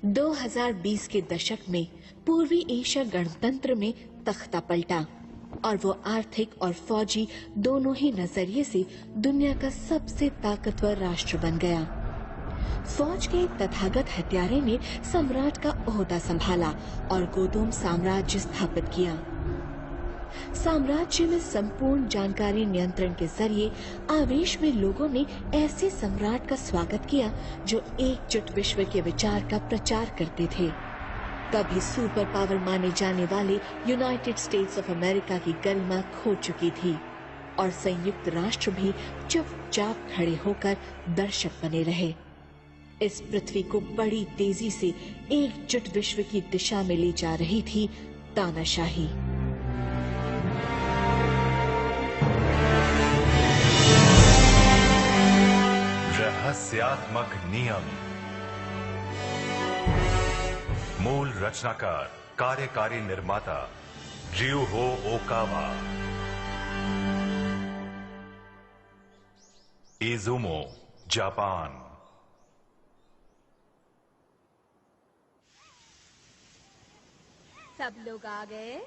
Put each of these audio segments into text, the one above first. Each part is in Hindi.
2020 के दशक में पूर्वी एशिया गणतंत्र में तख्ता पलटा और वो आर्थिक और फौजी दोनों ही नजरिए से दुनिया का सबसे ताकतवर राष्ट्र बन गया। फौज के एक तथागत हत्यारे ने सम्राट का ओहदा संभाला और गोदोम साम्राज्य स्थापित किया। साम्राज्य में संपूर्ण जानकारी नियंत्रण के जरिए आवेश में लोगों ने ऐसे सम्राट का स्वागत किया जो एकजुट विश्व के विचार का प्रचार करते थे। कभी सुपर पावर माने जाने वाले यूनाइटेड स्टेट्स ऑफ अमेरिका की गरिमा खो चुकी थी और संयुक्त राष्ट्र भी चुपचाप खड़े होकर दर्शक बने रहे। इस पृथ्वी को बड़ी तेजी से एकजुट विश्व की दिशा में ले जा रही थी तानाशाही। रहस्यात्मक नियम। मूल रचनाकार कार्यकारी निर्माता रियुहो ओकावा। Izumo Japan. सब लोग आ गए?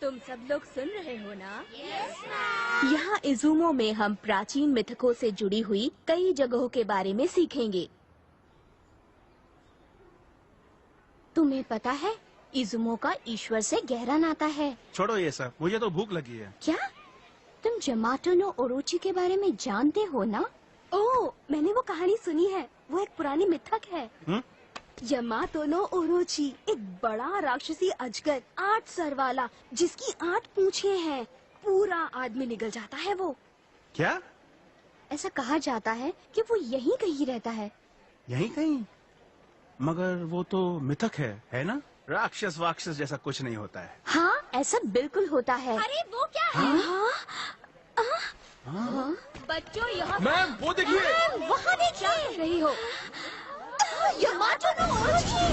तुम सब लोग सुन रहे हो ना? Yes, यहाँ इजुमो में हम प्राचीन मिथकों से जुड़ी हुई कई जगहों के बारे में सीखेंगे। तुम्हें पता है इजुमो का ईश्वर से गहरा नाता है। छोड़ो ये सब, मुझे तो भूख लगी है। क्या तुम जमातो नो ओरोची के बारे में जानते हो ना? ओह, मैंने वो कहानी सुनी है। वो एक पुरानी मिथक है। यमातो नो ओरोची एक बड़ा राक्षसी अजगर 8 सर वाला जिसकी 8 पूंछें हैं। पूरा आदमी निगल जाता है वो। क्या? ऐसा कहा जाता है कि वो यहीं कहीं रहता है। यहीं कहीं? मगर वो तो मिथक है ना? राक्षस वाक्षस जैसा कुछ नहीं होता है। हाँ, ऐसा बिल्कुल होता है। अरे वो क्या है? हाँ? बच्चों यहाँ मैम वो देखिए। वहाँ देखिए। क्या कर रही हो? यमातो नो ओरोची।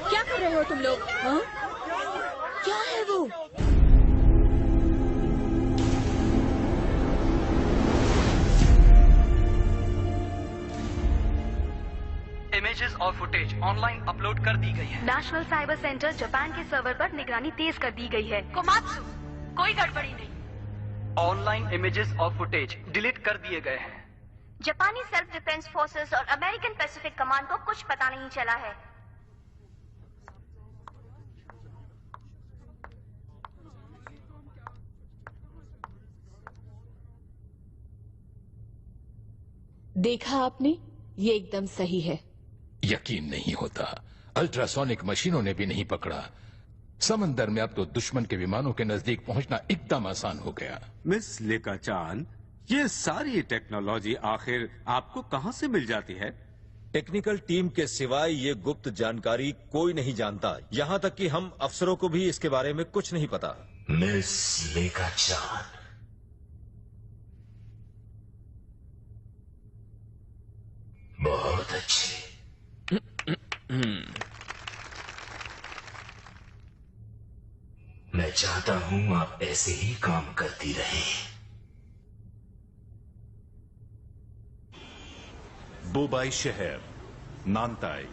क्या कर रहे हो तुम लोग? हाँ? क्या है वो? इमेजेस और फुटेज ऑनलाइन अपलोड कर दी गई है। नेशनल साइबर सेंटर जापान के सर्वर पर निगरानी तेज कर दी गई है। कोमात्सु, कोई गड़बड़ी नहीं। ऑनलाइन इमेजेस और फुटेज डिलीट कर दिए गए हैं। जापानी सेल्फ डिफेंस फोर्सेस और अमेरिकन पैसिफिक कमांड को कुछ पता नहीं चला है। देखा आपने, ये एकदम सही है। यकीन नहीं होता, अल्ट्रासोनिक मशीनों ने भी नहीं पकड़ा। समंदर में अब तो दुश्मन के विमानों के नजदीक पहुंचना एकदम आसान हो गया। मिस लेकाचान, ये सारी टेक्नोलॉजी आखिर आपको कहां से मिल जाती है? टेक्निकल टीम के सिवाय ये गुप्त जानकारी कोई नहीं जानता। यहाँ तक कि हम अफसरों को भी इसके बारे में कुछ नहीं पता। मिस लेकाचान, बहुत अच्छे। मैं चाहता हूं आप ऐसे ही काम करती रहें। बुबाई शहर, नानताई।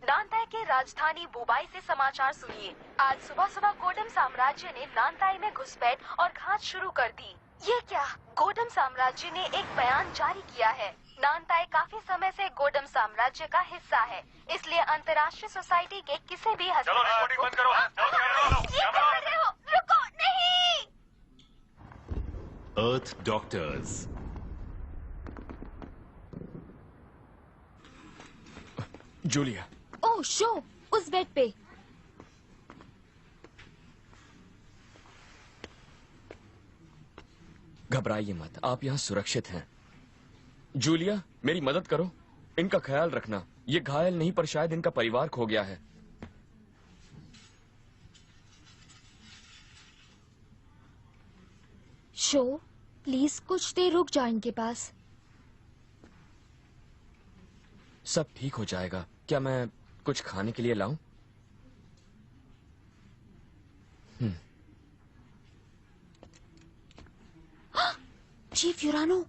नानताई के राजधानी बुबाई से समाचार सुनिए। आज सुबह सुबह गोडम साम्राज्य ने नानताई में घुसपैठ और घात शुरू कर दी। ये क्या? गोडम साम्राज्य ने एक बयान जारी किया है। नानताई काफी समय से गोडम साम्राज्य का हिस्सा है, इसलिए अंतर्राष्ट्रीय सोसाइटी के किसी भी हस्तक्षेप को... बंद करो। ये क्या कर रहे हो? रुको, नहीं। अर्थ डॉक्टर्स। जूलिया। ओह शो, उस बेड पे। घबराइए मत, आप यहाँ सुरक्षित हैं। जूलिया, मेरी मदद करो। इनका ख्याल रखना। ये घायल नहीं पर शायद इनका परिवार खो गया है। शो, प्लीज कुछ देर रुक जाओ इनके पास। सब ठीक हो जाएगा। क्या मैं कुछ खाने के लिए लाऊं? चीफ यूरानो,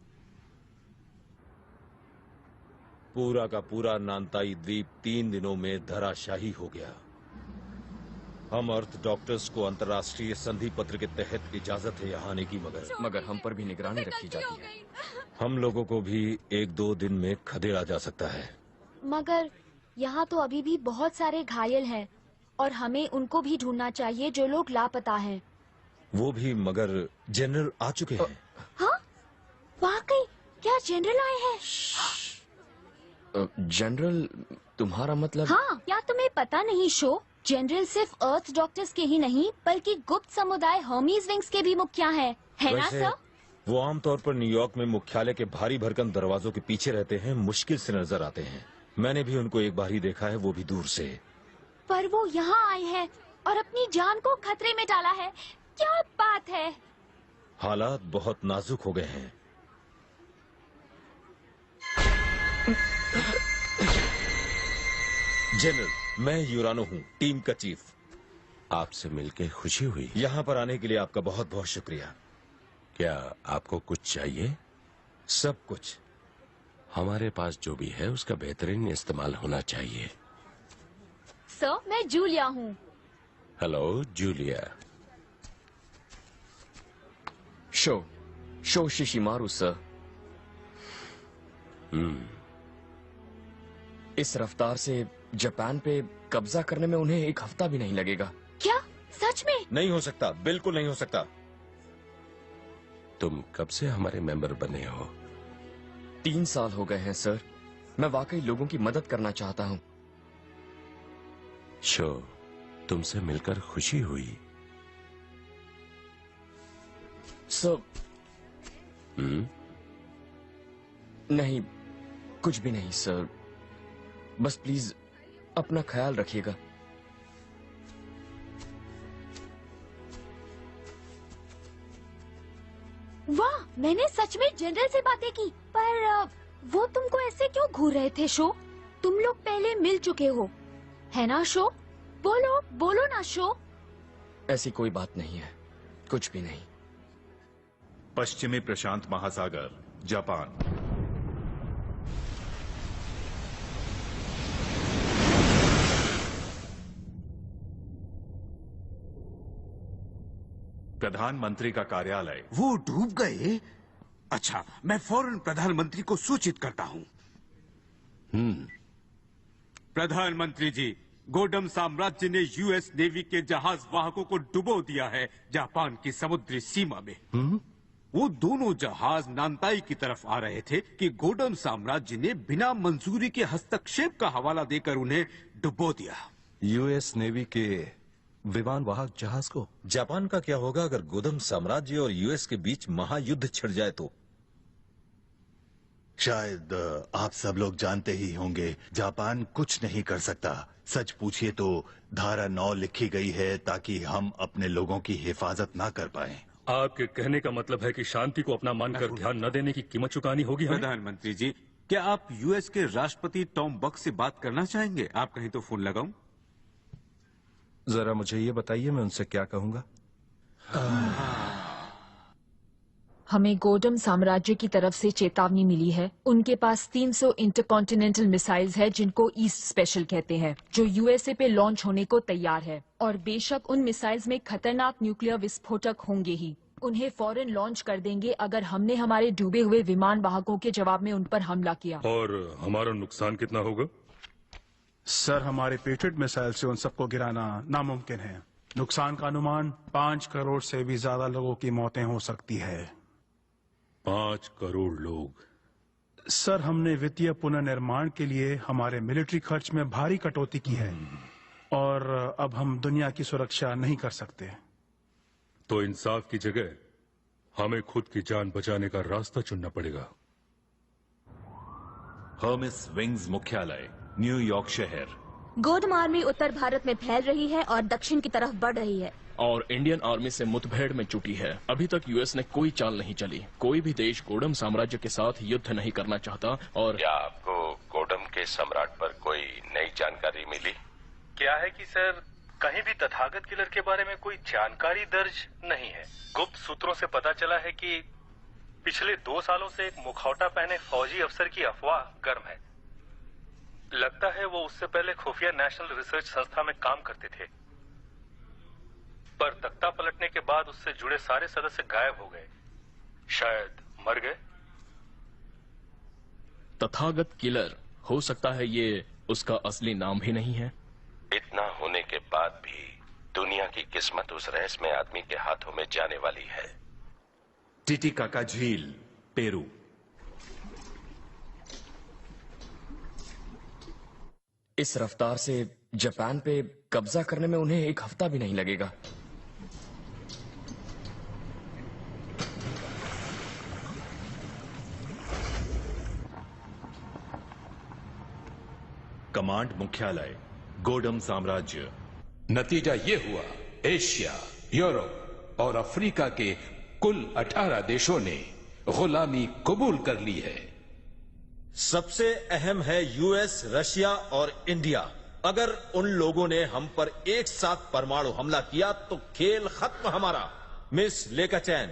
पूरा का पूरा नानताई द्वीप 3 दिनों में धराशाही हो गया। हम अर्थ डॉक्टर्स को अंतर्राष्ट्रीय संधि पत्र के तहत इजाजत है यहाँ आने की, मगर हम पर भी निगरानी रखी जाती है। हम लोगों को भी 1-2 दिन में खदेड़ा जा सकता है। मगर यहाँ तो अभी भी बहुत सारे घायल हैं और हमें उनको भी ढूंढना चाहिए जो लोग लापता हैं। वो भी, मगर जनरल आ चुके हैं। हाँ? वाकई? क्या जनरल आए हैं? जनरल, तुम्हारा मतलब? हाँ, क्या तुम्हें पता नहीं शो? जनरल सिर्फ अर्थ डॉक्टर्स के ही नहीं बल्कि गुप्त समुदाय हर्मीज विंग्स के भी मुखिया हैं, है ना सर? वो आमतौर पर न्यूयॉर्क में मुख्यालय के भारी भरकम दरवाजों के पीछे रहते हैं, मुश्किल से नजर आते हैं। मैंने भी उनको एक बार ही देखा है, वो भी दूर से। पर वो यहाँ आए हैं और अपनी जान को खतरे में डाला है। क्या बात है? हालात बहुत नाजुक हो गए हैं। जनरल, मैं यूरानो हूँ, टीम का चीफ। आपसे मिलकर खुशी हुई। यहाँ पर आने के लिए आपका बहुत बहुत शुक्रिया। क्या आपको कुछ चाहिए? सब कुछ। हमारे पास जो भी है उसका बेहतरीन इस्तेमाल होना चाहिए। सर, मैं जूलिया हूँ। Hello Julia. शो शिशिमारू सर। इस रफ्तार से जापान पे कब्जा करने में उन्हें 1 हफ्ता भी नहीं लगेगा। क्या? सच में? नहीं हो सकता, बिल्कुल नहीं हो सकता। तुम कब से हमारे मेंबर बने हो? 3 साल हो गए हैं सर। मैं वाकई लोगों की मदद करना चाहता हूँ। शो, तुमसे मिलकर खुशी हुई। सर नहीं, कुछ भी नहीं सर। बस प्लीज अपना ख्याल रखिएगा। वाह, मैंने सच में जनरल से बातें की, पर वो तुमको ऐसे क्यों घूर रहे थे शो? तुम लोग पहले मिल चुके हो, है ना शो? बोलो ना शो। ऐसी कोई बात नहीं है, कुछ भी नहीं। पश्चिमी प्रशांत महासागर, जापान। प्रधानमंत्री का कार्यालय। वो डूब गए? अच्छा, मैं फौरन प्रधानमंत्री को सूचित करता हूँ। प्रधानमंत्री जी, गोडम साम्राज्य ने यूएस नेवी के जहाज वाहकों को डुबो दिया है जापान की समुद्री सीमा में। वो दोनों जहाज नानताई की तरफ आ रहे थे कि गोडम साम्राज्य ने बिना मंजूरी के हस्तक्षेप का हवाला देकर उन्हें डुबो दिया। यूएस नेवी के विमान वाहक जहाज को? जापान का क्या होगा अगर गोदम साम्राज्य और यूएस के बीच महायुद्ध छिड़ जाए तो? शायद आप सब लोग जानते ही होंगे, जापान कुछ नहीं कर सकता। सच पूछिए तो धारा 9 लिखी गई है ताकि हम अपने लोगों की हिफाजत ना कर पाएं। आपके कहने का मतलब है कि शांति को अपना मानकर ध्यान न देने की कीमत चुकानी होगी हमें? प्रधानमंत्री जी, क्या आप यूएस के राष्ट्रपति टॉम बक से बात करना चाहेंगे? आप कहीं तो फोन लगाऊं? जरा मुझे ये बताइए, मैं उनसे क्या कहूंगा? हमें गोडम साम्राज्य की तरफ से चेतावनी मिली है। उनके पास 300 इंटरकॉन्टिनेंटल मिसाइल्स है जिनको ईस्ट स्पेशल कहते हैं, जो यूएसए पे लॉन्च होने को तैयार है। और बेशक उन मिसाइल्स में खतरनाक न्यूक्लियर विस्फोटक होंगे ही। उन्हें फौरन लॉन्च कर देंगे अगर हमने हमारे डूबे हुए विमान वाहकों के जवाब में उन पर हमला किया। और हमारा नुकसान कितना होगा? सर, हमारे पेट्रियट मिसाइल से उन सबको गिराना नामुमकिन है। नुकसान का अनुमान 5 करोड़ से भी ज्यादा लोगों की मौतें हो सकती है। 5 करोड़ लोग? सर, हमने वित्तीय पुनर्निर्माण के लिए हमारे मिलिट्री खर्च में भारी कटौती की है और अब हम दुनिया की सुरक्षा नहीं कर सकते। तो इंसाफ की जगह हमें खुद की जान बचाने का रास्ता चुनना पड़ेगा। हर्मिस विंग्स मुख्यालय, न्यूयॉर्क शहर। गोडम आर्मी उत्तर भारत में फैल रही है और दक्षिण की तरफ बढ़ रही है और इंडियन आर्मी से मुठभेड़ में जुटी है। अभी तक यूएस ने कोई चाल नहीं चली। कोई भी देश गोडम साम्राज्य के साथ युद्ध नहीं करना चाहता। और क्या आपको गोडम के के सम्राट पर कोई नई जानकारी मिली? क्या है कि सर, कहीं भी तथागत किलर के बारे में कोई जानकारी दर्ज नहीं है। गुप्त सूत्रों से पता चला है कि पिछले 2 सालों से एक मुखौटा पहने फौजी अफसर की अफवाह गर्म है। लगता है वो उससे पहले खुफिया नेशनल रिसर्च संस्था में काम करते थे, पर तख्ता पलटने के बाद उससे जुड़े सारे सदस्य गायब हो गए। शायद मर गए। तथागत किलर, हो सकता है ये उसका असली नाम ही नहीं है। इतना होने के बाद भी दुनिया की किस्मत उस रहस्यमय आदमी के हाथों में जाने वाली है। टिटिकाका झील, पेरू। इस रफ्तार से जापान पे कब्जा करने में उन्हें 1 हफ्ता भी नहीं लगेगा। कमांड मुख्यालय, गोडम साम्राज्य। नतीजा ये हुआ, एशिया, यूरोप और अफ्रीका के कुल 18 देशों ने गुलामी कबूल कर ली है। सबसे अहम है यूएस, रशिया और इंडिया। अगर उन लोगों ने हम पर एक साथ परमाणु हमला किया तो खेल खत्म हमारा। मिस लेकाचैन,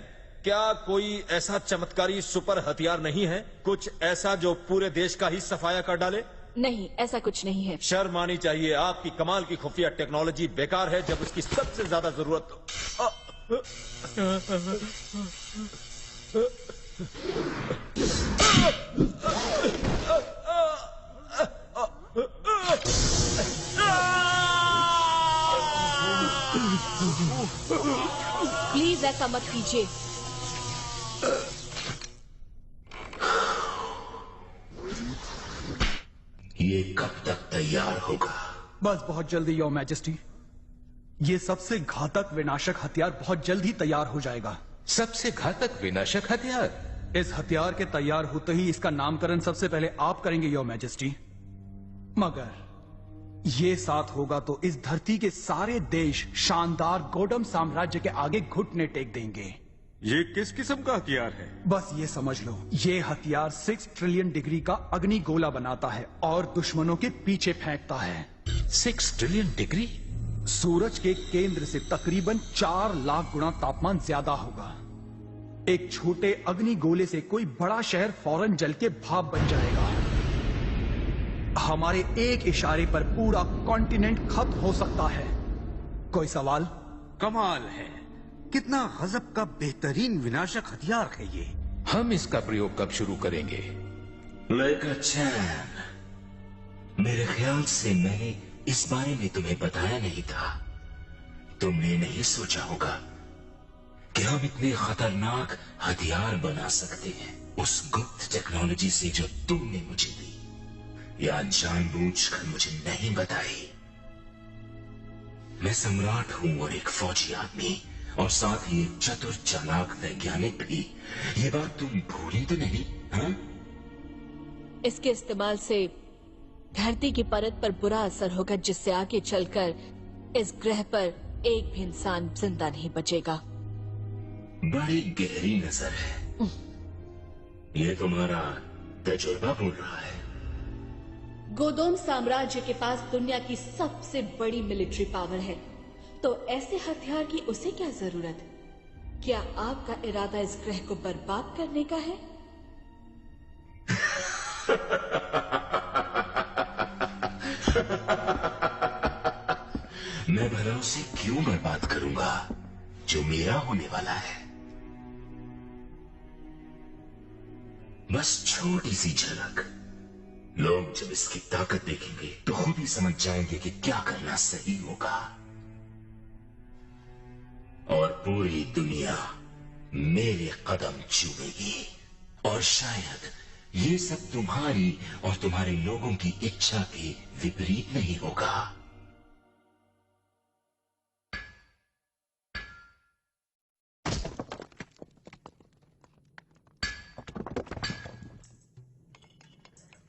क्या कोई ऐसा चमत्कारी सुपर हथियार नहीं है, कुछ ऐसा जो पूरे देश का ही सफाया कर डाले? नहीं, ऐसा कुछ नहीं है। शर्म आनी चाहिए। आपकी कमाल की खुफिया टेक्नोलॉजी बेकार है जब उसकी सबसे ज्यादा जरूरत प्लीज ऐसा मत कीजिए। ये कब तक तैयार होगा? बस बहुत जल्दी योर मैजेस्टी। ये सबसे घातक विनाशक हथियार बहुत जल्द ही तैयार हो जाएगा। सबसे घातक विनाशक हथियार? इस हथियार के तैयार होते ही इसका नामकरण सबसे पहले आप करेंगे योर मैजेस्टी। मगर ये साथ होगा तो इस धरती के सारे देश शानदार गोडम साम्राज्य के आगे घुटने टेक देंगे। ये किस किस्म का हथियार है? बस ये समझ लो, ये हथियार 6 ट्रिलियन डिग्री का अग्नि गोला बनाता है और दुश्मनों के पीछे फेंकता है। 6 ट्रिलियन डिग्री? सूरज के केंद्र से तकरीबन 4 लाख गुना तापमान ज्यादा होगा। एक छोटे अग्नि गोले से कोई बड़ा शहर फौरन जल के भाप बन जाएगा। हमारे एक इशारे पर पूरा कॉन्टिनेंट खत्म हो सकता है। कोई सवाल? कमाल है, कितना गजब का बेहतरीन विनाशक हथियार है ये। हम इसका प्रयोग कब शुरू करेंगे? लेकाचैन, मेरे ख्याल से मैंने इस बारे में तुम्हें बताया नहीं था। तुमने नहीं सोचा होगा कि हम इतने खतरनाक हथियार बना सकते हैं उस गुप्त टेक्नोलॉजी से जो तुमने मुझे दी या जानबूझकर मुझे नहीं बताई। मैं सम्राट हूं और एक फौजी आदमी और साथ ही एक चतुर चालाक वैज्ञानिक भी। ये बात तुम भूली तो नहीं? हाँ? इसके इस्तेमाल से धरती की परत पर बुरा असर होगा, जिससे आगे चलकर इस ग्रह पर एक भी इंसान जिंदा नहीं बचेगा। बड़ी गहरी नजर है। ये तुम्हारा तजुर्बा बोल रहा है। गोदोम साम्राज्य के पास दुनिया की सबसे बड़ी मिलिट्री पावर है, तो ऐसे हथियार की उसे क्या जरूरत? क्या आपका इरादा इस ग्रह को बर्बाद करने का है? मैं भला उसे क्यों बर्बाद करूंगा जो मेरा होने वाला है? बस छोटी सी झलक। लोग जब इसकी ताकत देखेंगे तो खुद ही समझ जाएंगे कि क्या करना सही होगा। और पूरी दुनिया मेरे कदम चूमेगी। और शायद ये सब तुम्हारी और तुम्हारे लोगों की इच्छा के विपरीत नहीं होगा।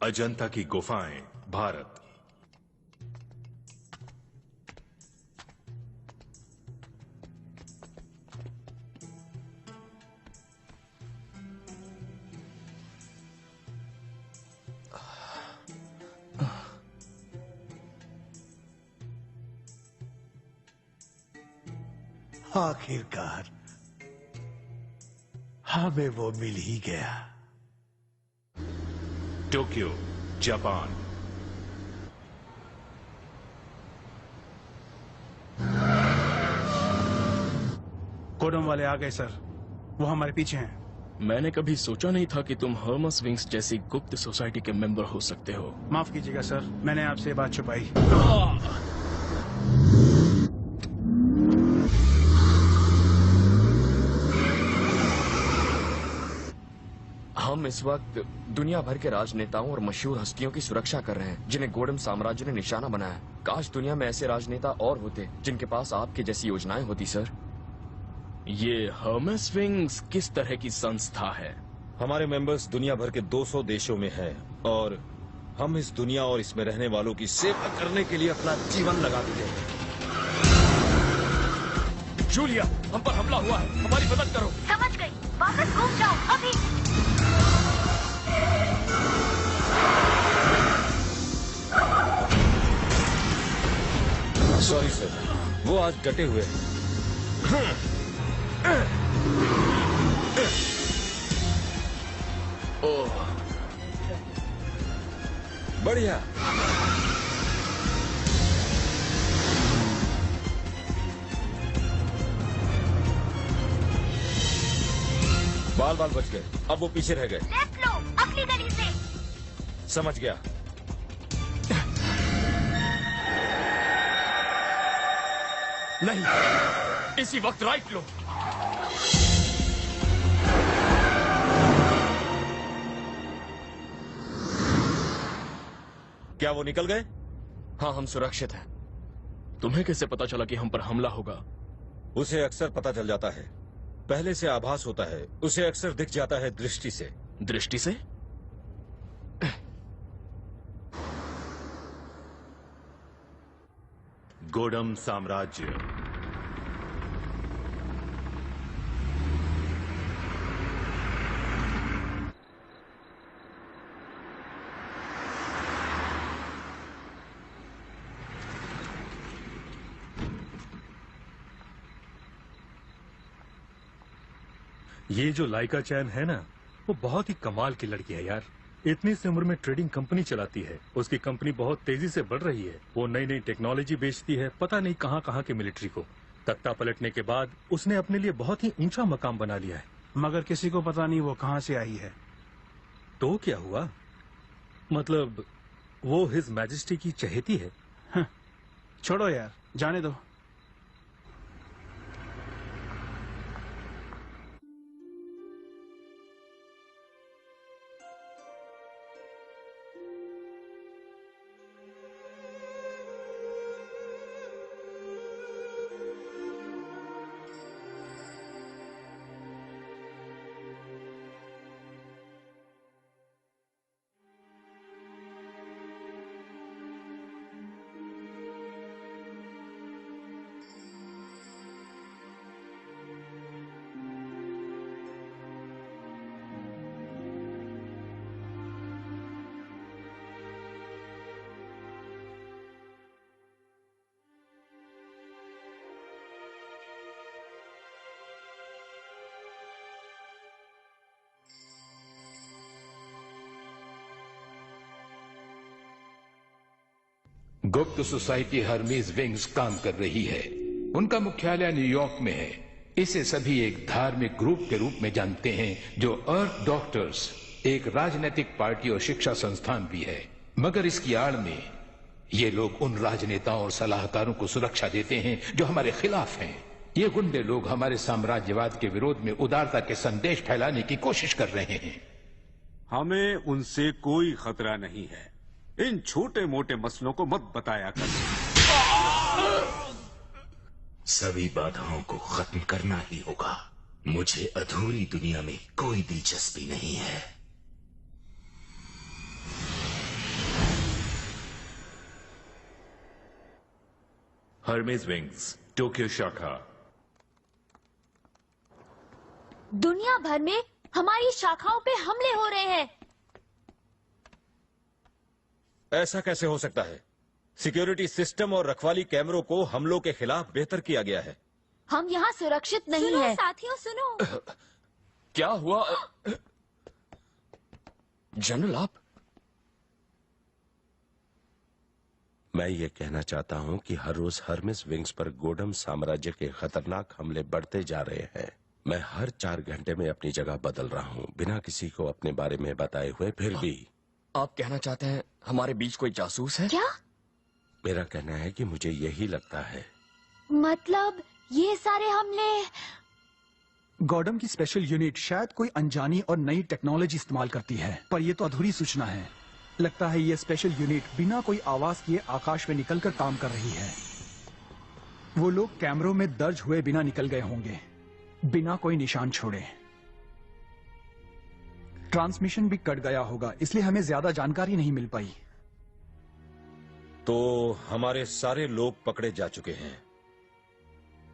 अजंता की गुफाएं, भारत। आखिरकार हमें वो मिल ही गया। Tokyo, Japan. गोडम वाले आ गए सर, वो हमारे पीछे हैं। मैंने कभी सोचा नहीं था कि तुम हर्मस विंग्स जैसी गुप्त सोसाइटी के मेंबर हो सकते हो। माफ कीजिएगा सर, मैंने आपसे बात छुपाई। हम इस वक्त दुनिया भर के राजनेताओं और मशहूर हस्तियों की सुरक्षा कर रहे हैं जिन्हें गोडम साम्राज्य ने निशाना बनाया। काश दुनिया में ऐसे राजनेता और होते जिनके पास आपकी जैसी योजनाएं होती सर। ये हर्मस विंग्स किस तरह की संस्था है? हमारे मेंबर्स दुनिया भर के 200 देशों में हैं और हम इस दुनिया और इसमें रहने वालों की सेवा करने के लिए अपना जीवन लगा देते हैं। जूलिया, हम पर हमला हुआ है, हमारी मदद करो। समझ गई, वापस घूम जाओ अभी। सॉरी सर, वो आज डटे हुए हैं। ओह, बढ़िया। बाल बाल बच गए, अब वो पीछे रह गए। लेफ्ट लो, अगली गली से। समझ गया। नहीं, इसी वक्त राइट लो। क्या वो निकल गए? हाँ, हम सुरक्षित हैं। तुम्हें कैसे पता चला कि हम पर हमला होगा? उसे अक्सर पता चल जाता है, पहले से आभास होता है, उसे अक्सर दिख जाता है दृष्टि से। दृष्टि से? गोडम साम्राज्य। ये जो लाइका चैन है ना, वो बहुत ही कमाल की लड़की है यार। इतनी सी उम्र में ट्रेडिंग कंपनी चलाती है। उसकी कंपनी बहुत तेजी से बढ़ रही है। वो नई नई टेक्नोलॉजी बेचती है, पता नहीं कहाँ कहाँ के मिलिट्री को। तख्ता पलटने के बाद उसने अपने लिए बहुत ही ऊंचा मकाम बना लिया है। मगर किसी को पता नहीं वो कहाँ से आई है। तो क्या हुआ? मतलब वो हिज मैजेस्टी की चहेती है। छोड़ो यार, जाने दो। गुप्त सोसाइटी हर्मीज विंग्स काम कर रही है। उनका मुख्यालय न्यूयॉर्क में है। इसे सभी एक धार्मिक ग्रुप के रूप में जानते हैं जो अर्थ डॉक्टर्स एक राजनीतिक पार्टी और शिक्षा संस्थान भी है। मगर इसकी आड़ में ये लोग उन राजनेताओं और सलाहकारों को सुरक्षा देते हैं जो हमारे खिलाफ हैं। ये गुंडे लोग हमारे साम्राज्यवाद के विरोध में उदारता के संदेश फैलाने की कोशिश कर रहे हैं। हमें उनसे कोई खतरा नहीं है। इन छोटे मोटे मसलों को मत बताया कर। सभी बाधाओं को खत्म करना ही होगा। मुझे अधूरी दुनिया में कोई दिलचस्पी नहीं है। हर्मेस विंग्स, टोक्यो शाखा। दुनिया भर में हमारी शाखाओं पे हमले हो रहे हैं। ऐसा कैसे हो सकता है? सिक्योरिटी सिस्टम और रखवाली कैमरों को हमलों के खिलाफ बेहतर किया गया है। हम यहाँ सुरक्षित नहीं सुनो हैं। साथियों सुनो। क्या हुआ? जनरल आप? मैं ये कहना चाहता हूँ कि हर रोज हर्मिस विंग्स पर गोडम साम्राज्य के खतरनाक हमले बढ़ते जा रहे हैं। मैं हर 4 घंटे में अपनी जगह बदल रहा हूँ बिना किसी को अपने बारे में बताए हुए। फिर भी आप कहना चाहते हैं हमारे बीच कोई जासूस है? क्या? मेरा कहना है कि मुझे यही लगता है। मतलब ये सारे हमले। गॉडम की स्पेशल यूनिट शायद कोई अनजानी और नई टेक्नोलॉजी इस्तेमाल करती है, पर यह तो अधूरी सूचना है। लगता है ये स्पेशल यूनिट बिना कोई आवाज किए आकाश में निकलकर काम कर रही है। वो लोग कैमरों में दर्ज हुए बिना निकल गए होंगे, बिना कोई निशान छोड़े। ट्रांसमिशन भी कट गया होगा, इसलिए हमें ज्यादा जानकारी नहीं मिल पाई। तो हमारे सारे लोग पकड़े जा चुके हैं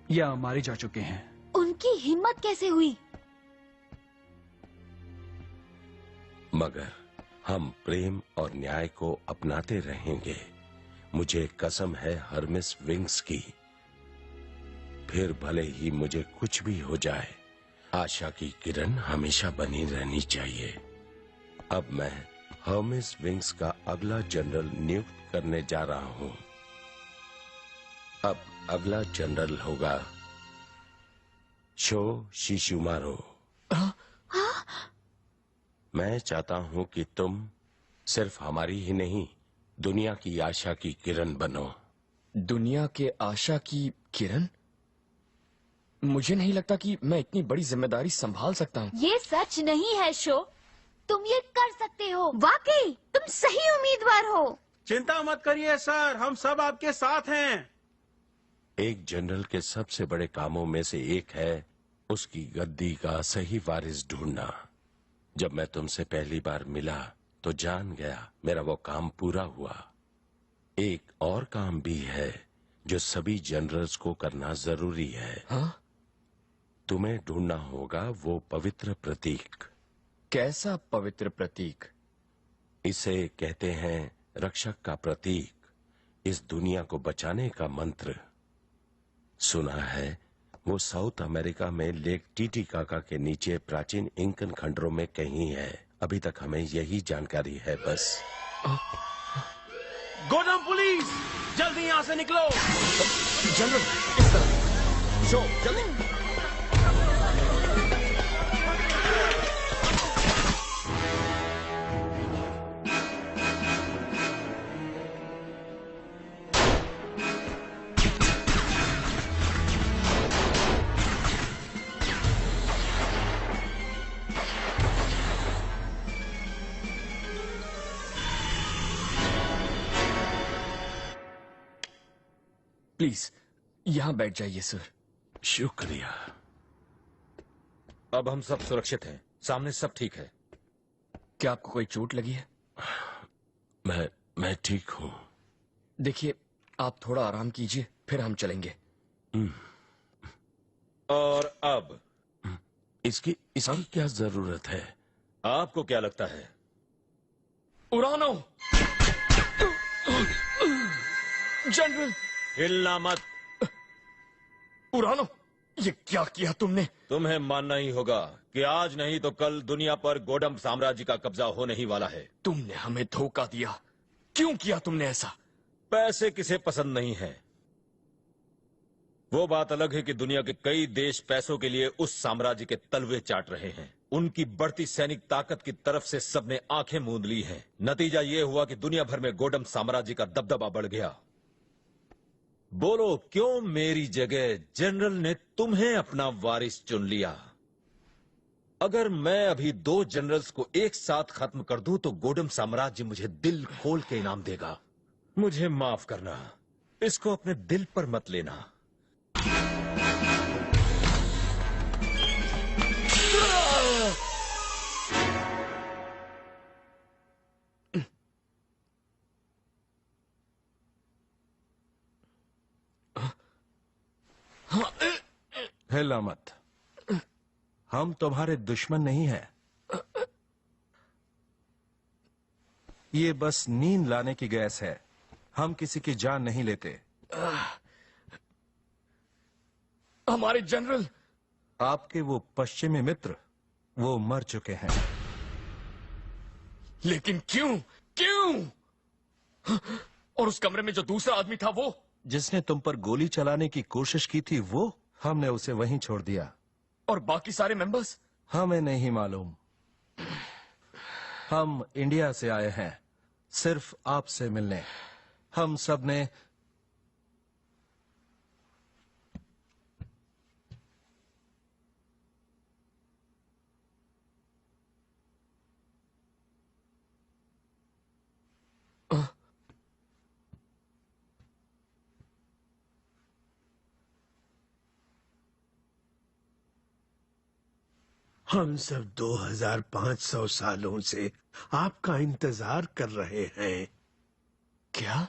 या मारे जा चुके हैं। उनकी हिम्मत कैसे हुई? मगर हम प्रेम और न्याय को अपनाते रहेंगे। मुझे कसम है हर्मिस विंग्स की। फिर भले ही मुझे कुछ भी हो जाए, आशा की किरण हमेशा बनी रहनी चाहिए। अब मैं हर्मिस विंग्स का अगला जनरल नियुक्त करने जा रहा हूं। अब अगला जनरल होगा शो शिशुमारो। मैं चाहता हूं कि तुम सिर्फ हमारी ही नहीं, दुनिया की आशा की किरण बनो। दुनिया के आशा की किरण? मुझे नहीं लगता कि मैं इतनी बड़ी जिम्मेदारी संभाल सकता हूँ। ये सच नहीं है शो, तुम ये कर सकते हो। वाकई तुम सही उम्मीदवार हो। चिंता मत करिए सर, हम सब आपके साथ हैं। एक जनरल के सबसे बड़े कामों में से एक है उसकी गद्दी का सही वारिस ढूंढना। जब मैं तुमसे पहली बार मिला तो जान गया मेरा वो काम पूरा हुआ। एक और काम भी है जो सभी जनरल्स को करना जरूरी है। हाँ? तुम्हें ढूंढना होगा वो पवित्र प्रतीक। कैसा पवित्र प्रतीक? इसे कहते हैं रक्षक का प्रतीक, इस दुनिया को बचाने का मंत्र। सुना है वो साउथ अमेरिका में लेक टीटीकाका के नीचे प्राचीन इंकन खंडरों में कहीं है। अभी तक हमें यही जानकारी है बस। गोडम पुलिस, जल्दी यहाँ से निकलो। जनरल इस तरफ। शो जल्दी। प्लीज यहाँ बैठ जाइए सर। शुक्रिया। अब हम सब सुरक्षित हैं, सामने सब ठीक है। क्या आपको कोई चोट लगी है? मैं ठीक हूँ। देखिए आप थोड़ा आराम कीजिए, फिर हम चलेंगे। और अब इसकी क्या जरूरत है? आपको क्या लगता है? उड़ानो। जनरल हिलना मत। उड़ानो, ये क्या किया तुमने? तुम्हें मानना ही होगा कि आज नहीं तो कल दुनिया पर गोडम साम्राज्य का कब्जा होने ही वाला है। तुमने हमें धोखा दिया। क्यों किया तुमने ऐसा? पैसे किसे पसंद नहीं है? वो बात अलग है कि दुनिया के कई देश पैसों के लिए उस साम्राज्य के तलवे चाट रहे हैं। उनकी बढ़ती सैनिक ताकत की तरफ से सबने आंखें मूंद ली हैं। नतीजा ये हुआ कि दुनिया भर में गोडम साम्राज्य का दबदबा बढ़ गया। बोलो क्यों मेरी जगह जनरल ने तुम्हें अपना वारिस चुन लिया? अगर मैं अभी 2 जनरल्स को एक साथ खत्म कर दूं तो गोडम साम्राज्य मुझे दिल खोल के इनाम देगा। मुझे माफ करना, इसको अपने दिल पर मत लेना। हिला मत, हम तुम्हारे दुश्मन नहीं हैं। ये बस नींद लाने की गैस है, हम किसी की जान नहीं लेते। हमारे जनरल। आपके वो पश्चिमी मित्र वो मर चुके हैं। लेकिन क्यों? क्यों? और उस कमरे में जो दूसरा आदमी था वो जिसने तुम पर गोली चलाने की कोशिश की थी, वो हमने उसे वहीं छोड़ दिया। और बाकी सारे मेंबर्स? हमें नहीं मालूम। हम इंडिया से आए हैं सिर्फ आपसे मिलने। हम सब ने हम सब 2500 सालों से आपका इंतजार कर रहे हैं। क्या?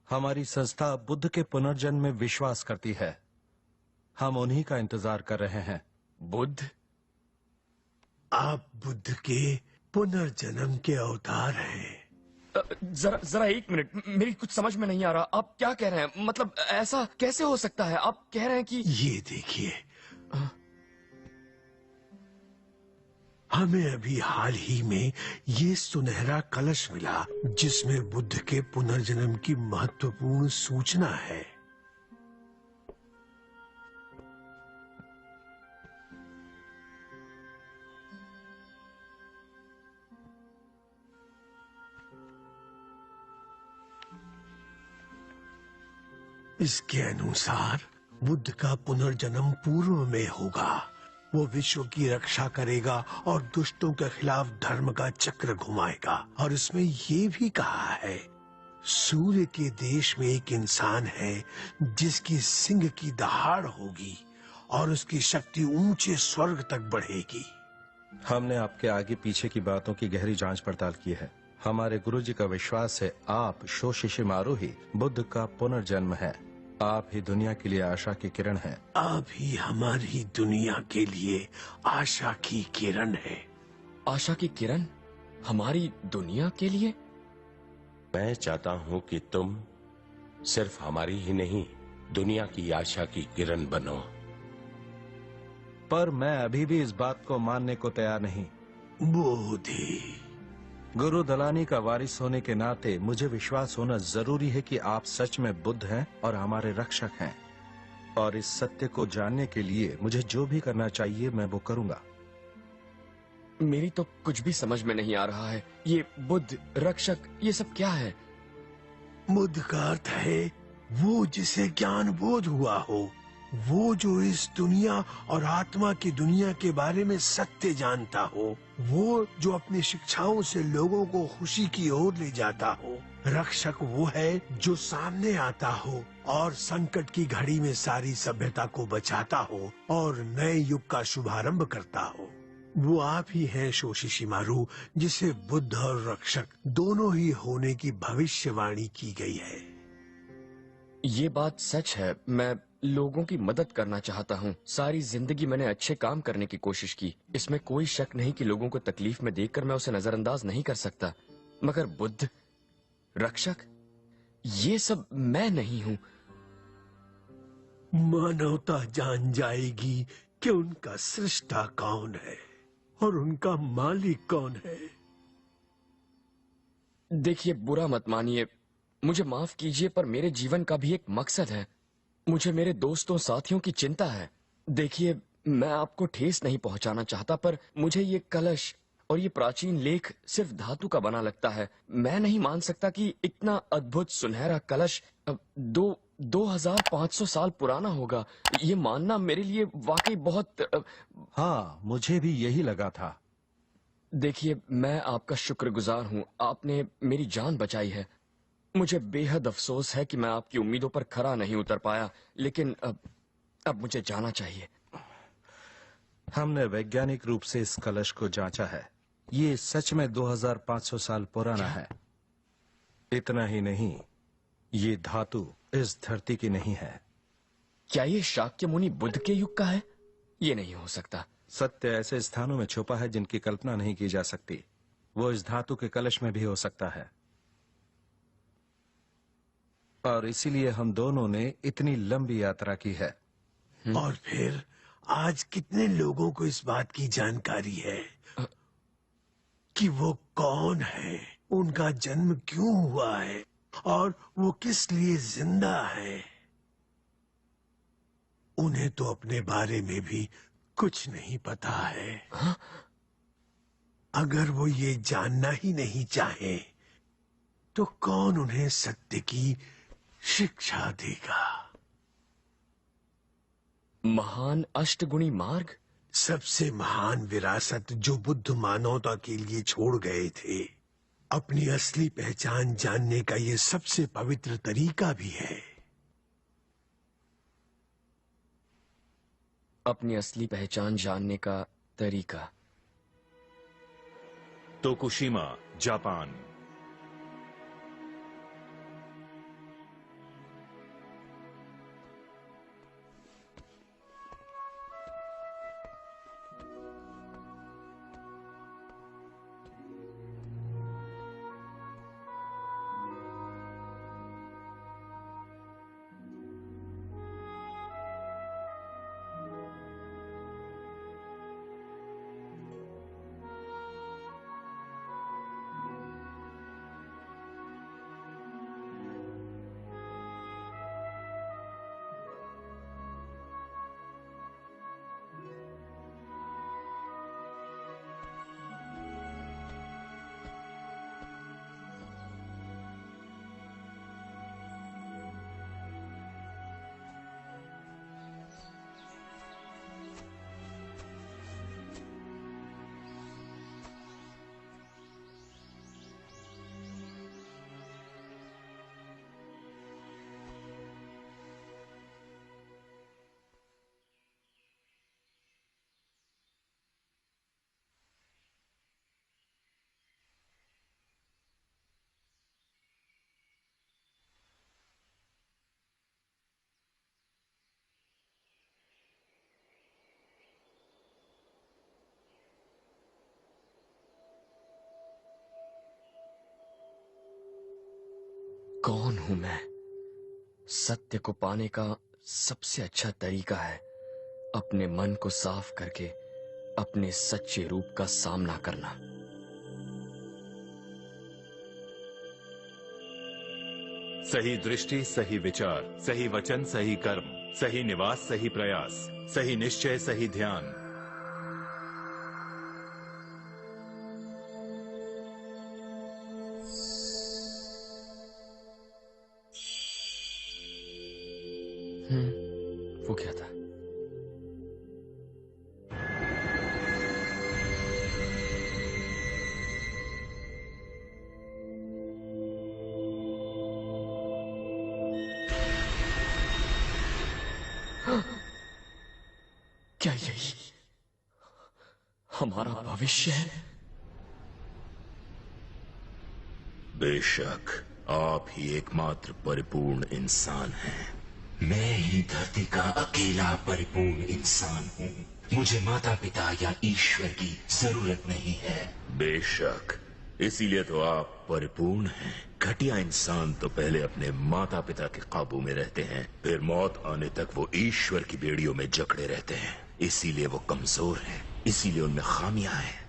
हमारी संस्था बुद्ध के पुनर्जन्म में विश्वास करती है। हम उन्हीं का इंतजार कर रहे हैं। बुद्ध? आप बुद्ध के पुनर्जन्म के अवतार हैं। जरा एक मिनट, मेरी कुछ समझ में नहीं आ रहा। आप क्या कह रहे हैं? मतलब ऐसा कैसे हो सकता है? आप कह रहे हैं कि ये देखिए, हमें अभी हाल ही में ये सुनहरा कलश मिला जिसमें बुद्ध के पुनर्जन्म की महत्वपूर्ण सूचना है। इसके अनुसार बुद्ध का पुनर्जन्म पूर्व में होगा। वो विश्व की रक्षा करेगा और दुष्टों के खिलाफ धर्म का चक्र घुमाएगा। और इसमें ये भी कहा है, सूर्य के देश में एक इंसान है जिसकी सिंह की दहाड़ होगी और उसकी शक्ति ऊंचे स्वर्ग तक बढ़ेगी। हमने आपके आगे पीछे की बातों की गहरी जांच पड़ताल की है। हमारे गुरुजी का विश्वास है आप शोशिशिमारू ही बुद्ध का पुनर्जन्म है। आप ही दुनिया के लिए आशा की किरण है। आप ही हमारी दुनिया के लिए आशा की किरण है। आशा की किरण हमारी दुनिया के लिए? मैं चाहता हूं कि तुम सिर्फ हमारी ही नहीं, दुनिया की आशा की किरण बनो। पर मैं अभी भी इस बात को मानने को तैयार नहीं। बोधि, गुरु दलानी का वारिस होने के नाते मुझे विश्वास होना जरूरी है कि आप सच में बुद्ध हैं और हमारे रक्षक हैं। और इस सत्य को जानने के लिए मुझे जो भी करना चाहिए मैं वो करूंगा। मेरी तो कुछ भी समझ में नहीं आ रहा है। ये बुद्ध, रक्षक, ये सब क्या है? बुद्ध का अर्थ है वो जिसे ज्ञान बोध हुआ हो, वो जो इस दुनिया और आत्मा की दुनिया के बारे में सत्य जानता हो, वो जो अपनी शिक्षाओं से लोगों को खुशी की ओर ले जाता हो। रक्षक वो है जो सामने आता हो और संकट की घड़ी में सारी सभ्यता को बचाता हो और नए युग का शुभारंभ करता हो। वो आप ही हैं शोशिशिमारू, जिसे बुद्ध और रक्षक दोनों ही होने की भविष्यवाणी की गई है। ये बात सच है। मैं लोगों की मदद करना चाहता हूँ। सारी जिंदगी मैंने अच्छे काम करने की कोशिश की। इसमें कोई शक नहीं कि लोगों को तकलीफ में देखकर मैं उसे नजरअंदाज नहीं कर सकता। मगर बुद्ध, रक्षक, ये सब मैं नहीं हूँ। मानवता जान जाएगी कि उनका सृष्टा कौन है और उनका मालिक कौन है। देखिए, बुरा मत मानिए, मुझे माफ कीजिए, पर मेरे जीवन का भी एक मकसद है। मुझे मेरे दोस्तों साथियों की चिंता है। देखिए, मैं आपको ठेस नहीं पहुंचाना चाहता, पर मुझे ये कलश और ये प्राचीन लेख सिर्फ धातु का बना लगता है। मैं नहीं मान सकता कि इतना अद्भुत सुनहरा कलश 2500 साल पुराना होगा। ये मानना मेरे लिए वाकई बहुत हाँ, मुझे भी यही लगा था। देखिए, मैं आपका शुक्रगुजार हूँ। आपने मेरी जान बचाई है। मुझे बेहद अफसोस है कि मैं आपकी उम्मीदों पर खरा नहीं उतर पाया, लेकिन अब मुझे जाना चाहिए। हमने वैज्ञानिक रूप से इस कलश को जांचा है। ये सच में 2500 साल पुराना है। इतना ही नहीं, ये धातु इस धरती की नहीं है। क्या ये शाक्य मुनि बुद्ध के युग का है? ये नहीं हो सकता। सत्य ऐसे स्थानों में छुपा है जिनकी कल्पना नहीं की जा सकती। वो इस धातु के कलश में भी हो सकता है। और इसीलिए हम दोनों ने इतनी लंबी यात्रा की है। और फिर आज कितने लोगों को इस बात की जानकारी है कि वो कौन है, उनका जन्म क्यों हुआ है और वो किस लिए जिंदा है। उन्हें तो अपने बारे में भी कुछ नहीं पता है। अगर वो ये जानना ही नहीं चाहे तो कौन उन्हें सत्य की शिक्षा देगा। महान अष्टगुणी मार्ग, सबसे महान विरासत जो बुद्ध मानवता के लिए छोड़ गए थे। अपनी असली पहचान जानने का ये सबसे पवित्र तरीका भी है। अपनी असली पहचान जानने का तरीका। Tokushima, Japan. कौन हूं मैं? सत्य को पाने का सबसे अच्छा तरीका है अपने मन को साफ करके अपने सच्चे रूप का सामना करना। सही दृष्टि, सही विचार, सही वचन, सही कर्म, सही निवास, सही प्रयास, सही निश्चय, सही ध्यान। वो क्या था? क्या यही हमारा भविष्य है? बेशक आप ही एकमात्र परिपूर्ण इंसान हैं। मैं ही धरती का अकेला परिपूर्ण इंसान हूँ। मुझे माता पिता या ईश्वर की जरूरत नहीं है। बेशक इसीलिए तो आप परिपूर्ण हैं। घटिया इंसान तो पहले अपने माता पिता के काबू में रहते हैं, फिर मौत आने तक वो ईश्वर की बेड़ियों में जकड़े रहते हैं। इसीलिए वो कमजोर हैं, इसीलिए उनमें खामियां हैं।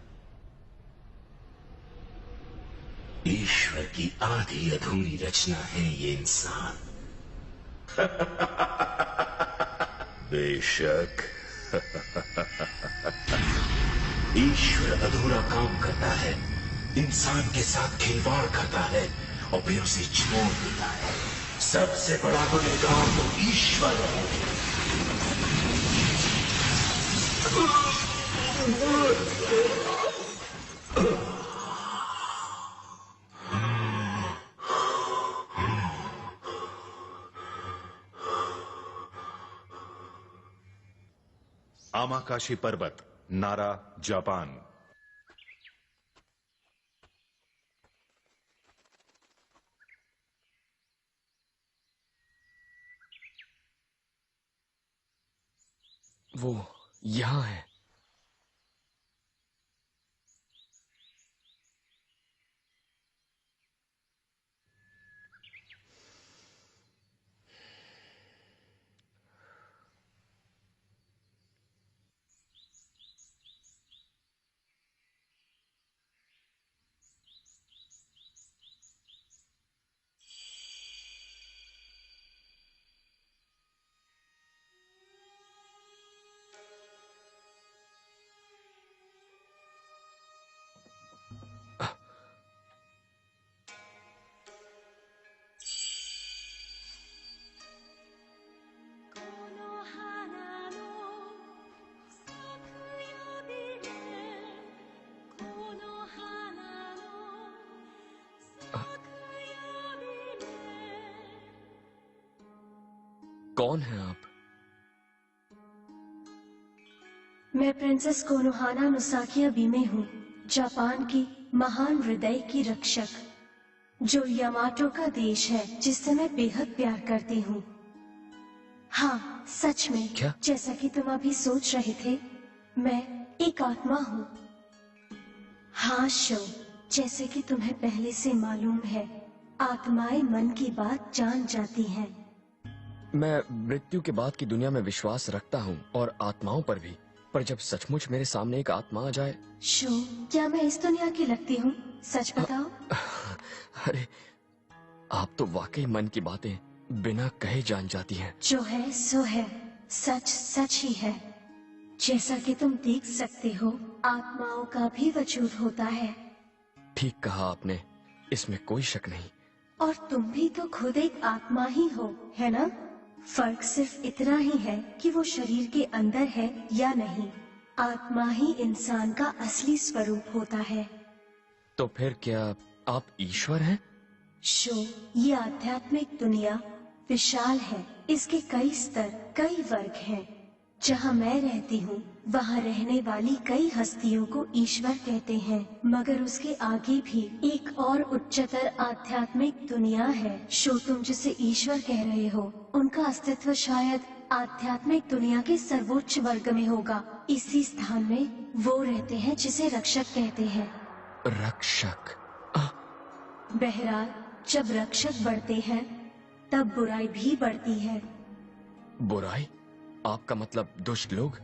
ईश्वर की आधी अधूरी रचना है ये इंसान। बेशक ईश्वर अधूरा काम करता है, इंसान के साथ खिलवाड़ करता है और फिर उसे छोड़ देता है। सबसे बड़ा गुनहगार तो ईश्वर है। आमाकाशी पर्वत, नारा, जापान। वो यहाँ है। कौन है आप? मैं प्रिंसेस कोनोहाना नुसाकिया बीमे हूँ, जापान की महान हृदय की रक्षक, जो यामाटो का देश है जिससे मैं बेहद प्यार करती हूँ। हाँ, सच में क्या? जैसा कि तुम अभी सोच रहे थे, मैं एक आत्मा हूँ। हाँ शो, जैसे कि तुम्हें पहले से मालूम है, आत्माएं मन की बात जान जाती हैं। मैं मृत्यु के बाद की दुनिया में विश्वास रखता हूँ और आत्माओं पर भी, पर जब सचमुच मेरे सामने एक आत्मा आ जाए। शो, क्या मैं इस दुनिया की लगती हूँ? सच बताओ। अरे, आप तो वाकई मन की बातें बिना कहे जान जाती हैं। जो है सो है, सच सच ही है। जैसा कि तुम देख सकते हो, आत्माओं का भी वजूद होता है। ठीक कहा आपने, इसमें कोई शक नहीं। और तुम भी तो खुद एक आत्मा ही हो, है ना? फर्क सिर्फ इतना ही है कि वो शरीर के अंदर है या नहीं। आत्मा ही इंसान का असली स्वरूप होता है। तो फिर क्या आप ईश्वर हैं? शो, ये आध्यात्मिक दुनिया विशाल है। इसके कई स्तर, कई वर्ग हैं। जहाँ मैं रहती हूँ, वहाँ रहने वाली कई हस्तियों को ईश्वर कहते हैं, मगर उसके आगे भी एक और उच्चतर आध्यात्मिक दुनिया है। शो, तुम जिसे ईश्वर कह रहे हो, उनका अस्तित्व शायद आध्यात्मिक दुनिया के सर्वोच्च वर्ग में होगा। इसी स्थान में वो रहते हैं जिसे रक्षक कहते हैं। रक्षक? बहरहाल, जब रक्षक बढ़ते हैं, तब बुराई भी बढ़ती है। बुराई? आपका मतलब दुष्ट लोग?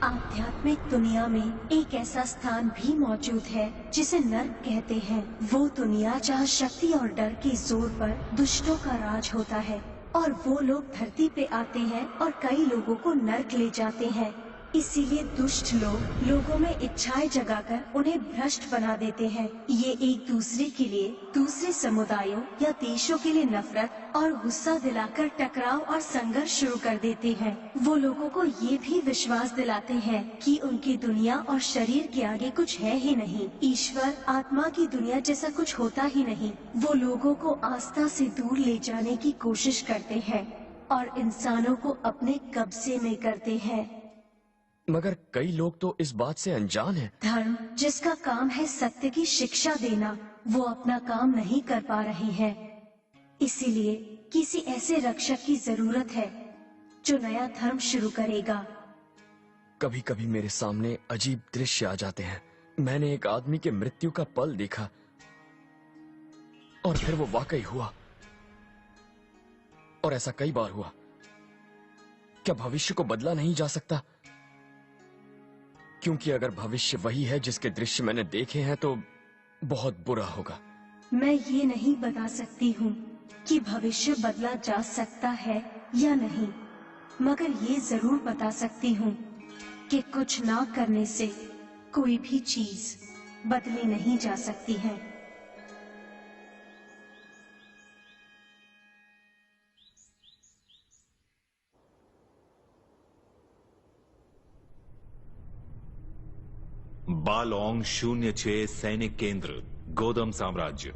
आध्यात्मिक दुनिया में एक ऐसा स्थान भी मौजूद है जिसे नर्क कहते हैं। वो दुनिया जहाँ शक्ति और डर के जोर पर दुष्टों का राज होता है, और वो लोग धरती पे आते हैं और कई लोगों को नर्क ले जाते हैं। इसीलिए दुष्ट लोग लोगों में इच्छाएं जगाकर उन्हें भ्रष्ट बना देते हैं। ये एक दूसरे के लिए, दूसरे समुदायों या देशों के लिए नफरत और गुस्सा दिलाकर टकराव और संघर्ष शुरू कर देते हैं। वो लोगों को ये भी विश्वास दिलाते हैं कि उनकी दुनिया और शरीर के आगे कुछ है ही नहीं। ईश्वर, आत्मा की दुनिया जैसा कुछ होता ही नहीं। वो लोगों को आस्था से दूर ले जाने की कोशिश करते हैं और इंसानों को अपने कब्जे में करते हैं। मगर कई लोग तो इस बात से अनजान हैं। धर्म, जिसका काम है सत्य की शिक्षा देना, वो अपना काम नहीं कर पा रहे हैं। इसीलिए किसी ऐसे रक्षक की जरूरत है जो नया धर्म शुरू करेगा। कभी कभी मेरे सामने अजीब दृश्य आ जाते हैं। मैंने एक आदमी के मृत्यु का पल देखा और फिर वो वाकई हुआ, और ऐसा कई बार हुआ। क्या भविष्य को बदला नहीं जा सकता? क्योंकि अगर भविष्य वही है जिसके दृश्य मैंने देखे हैं तो बहुत बुरा होगा। मैं ये नहीं बता सकती हूँ कि भविष्य बदला जा सकता है या नहीं, मगर ये जरूर बता सकती हूँ कि कुछ ना करने से कोई भी चीज बदली नहीं जा सकती है। बालोंग 06 सैनिक केंद्र, गोदम साम्राज्य।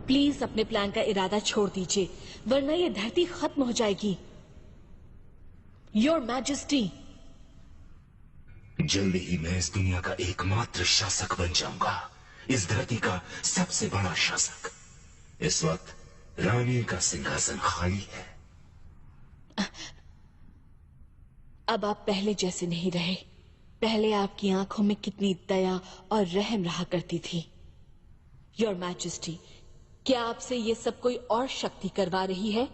प्लीज अपने प्लान का इरादा छोड़ दीजिए, वरना ये धरती खत्म हो जाएगी। योर मैजेस्टी, जल्दी ही मैं इस दुनिया का एकमात्र शासक बन जाऊंगा, इस धरती का सबसे बड़ा शासक। इस वक्त रानी का सिंहासन खाली है। अब आप पहले जैसे नहीं रहे। पहले आपकी आंखों में कितनी दया और रहम रहा करती थी। योर मैजेस्टी, क्या आपसे ये सब कोई और शक्ति करवा रही है,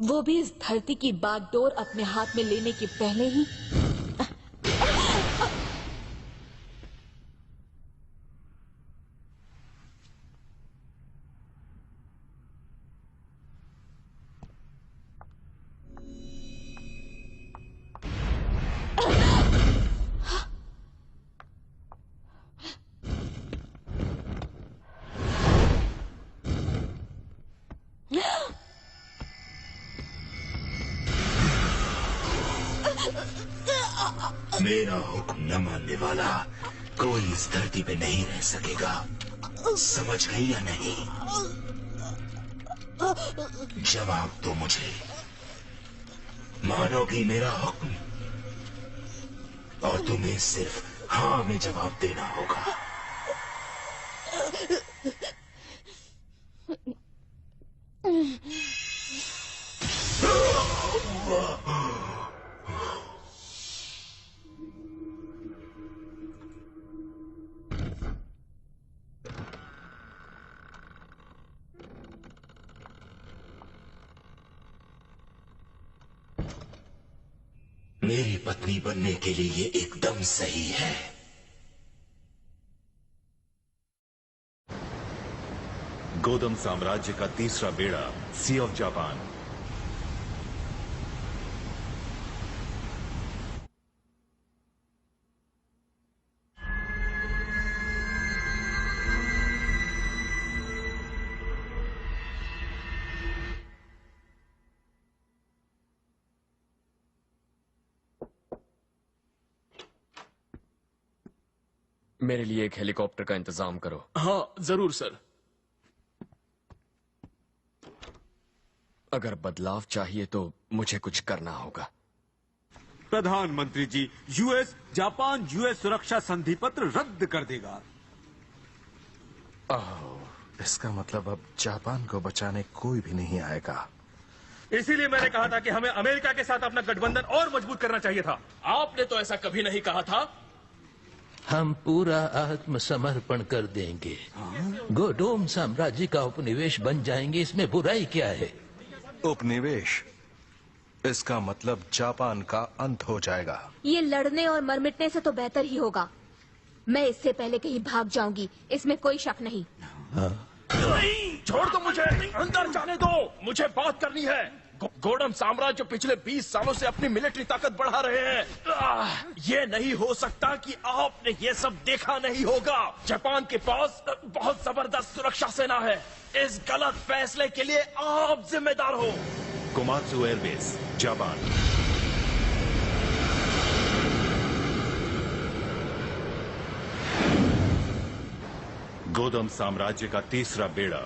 वो भी इस धरती की बागडोर अपने हाथ में लेने के पहले ही? मेरा हुक्म न मानने वाला कोई इस धरती पे नहीं रह सकेगा। समझ गई या नहीं? जवाब दो मुझे, मानोगी मेरा हुक्म? और तुम्हें सिर्फ हाँ में जवाब देना होगा। मेरी पत्नी बनने के लिए ये एकदम सही है। गोदम साम्राज्य का तीसरा बेड़ा, सी ऑफ जापान। मेरे लिए एक हेलीकॉप्टर का इंतजाम करो। हाँ जरूर सर। अगर बदलाव चाहिए तो मुझे कुछ करना होगा। प्रधानमंत्री जी, यूएस जापान यूएस सुरक्षा संधि पत्र रद्द कर देगा। इसका मतलब अब जापान को बचाने कोई भी नहीं आएगा। इसीलिए मैंने कहा था कि हमें अमेरिका के साथ अपना गठबंधन और मजबूत करना चाहिए था। आपने तो ऐसा कभी नहीं कहा था। हम पूरा आत्मसमर्पण कर देंगे। गोडोम साम्राज्य का उपनिवेश बन जाएंगे, इसमें बुराई क्या है? उपनिवेश, इसका मतलब जापान का अंत हो जाएगा। ये लड़ने और मर मिटने से तो बेहतर ही होगा। मैं इससे पहले कहीं भाग जाऊंगी, इसमें कोई शक नहीं। नहीं, छोड़ दो मुझे, अंदर जाने दो, मुझे बात करनी है। गोडम साम्राज्य पिछले 20 सालों से अपनी मिलिट्री ताकत बढ़ा रहे हैं। ये नहीं हो सकता कि आपने ये सब देखा नहीं होगा। जापान के पास बहुत जबरदस्त सुरक्षा सेना है। इस गलत फैसले के लिए आप जिम्मेदार हो। Komatsu airbase, Japan. गोदम साम्राज्य का तीसरा बेड़ा।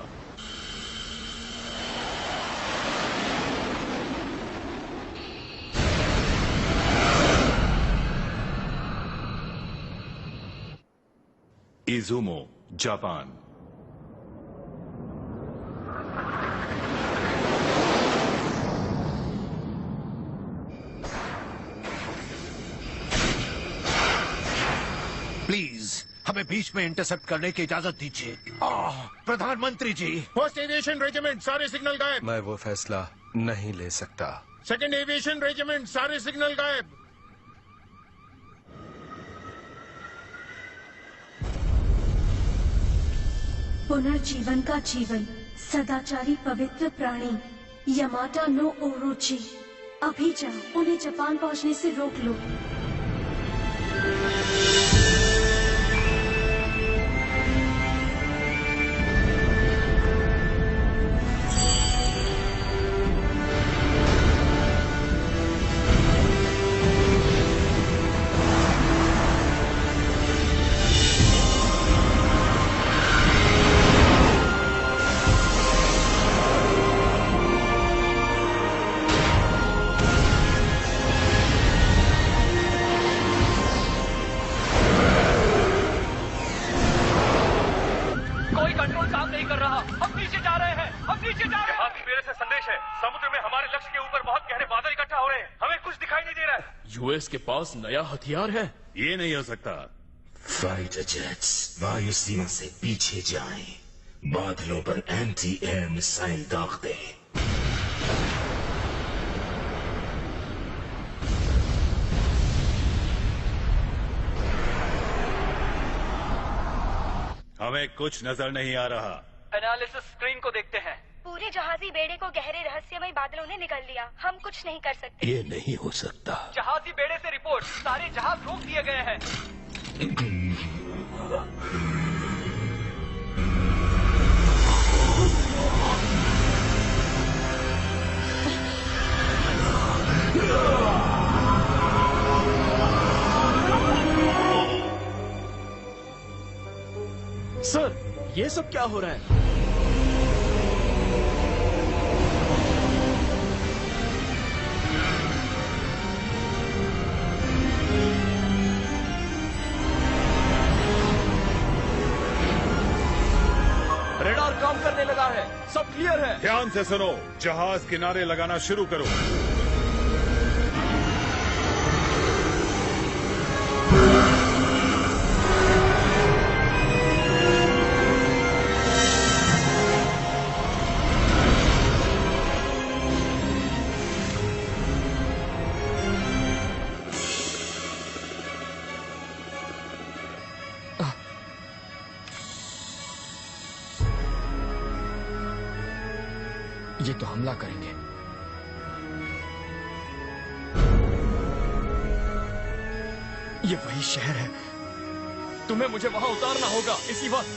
Izumo, Japan. प्लीज हमें बीच में इंटरसेप्ट करने की इजाजत दीजिए। प्रधानमंत्री जी। फर्स्ट एविएशन रेजिमेंट, सारे सिग्नल गायब। मैं वो फैसला नहीं ले सकता। सेकंड एविएशन रेजिमेंट, सारे सिग्नल गायब। पुनर्जीवन का जीवन, सदाचारी पवित्र प्राणी यमाटा नो ओरोची। अभी जाओ, उन्हें जापान पहुंचने से रोक लो। यूएस के पास नया हथियार है। ये नहीं हो सकता। फाइटर जेट्स वायु सीमा से पीछे जाएं, बादलों पर एंटी एयर मिसाइल दाग दें। हमें कुछ नजर नहीं आ रहा। एनालिसिस स्क्रीन को देखते हैं। पूरे जहाजी बेड़े को गहरे रहस्यमय बादलों ने निकल लिया। हम कुछ नहीं कर सकते। ये नहीं हो सकता। जहाजी बेड़े से रिपोर्ट, सारे जहाज रोक दिए गए हैं। ये सब क्या हो रहा है? रेडार काम करने लगा है, सब क्लियर है। ध्यान से सुनो, जहाज किनारे लगाना शुरू करो। ये तो हमला करेंगे। ये वही शहर है। तुम्हें मुझे वहां उतारना होगा इसी वक्त।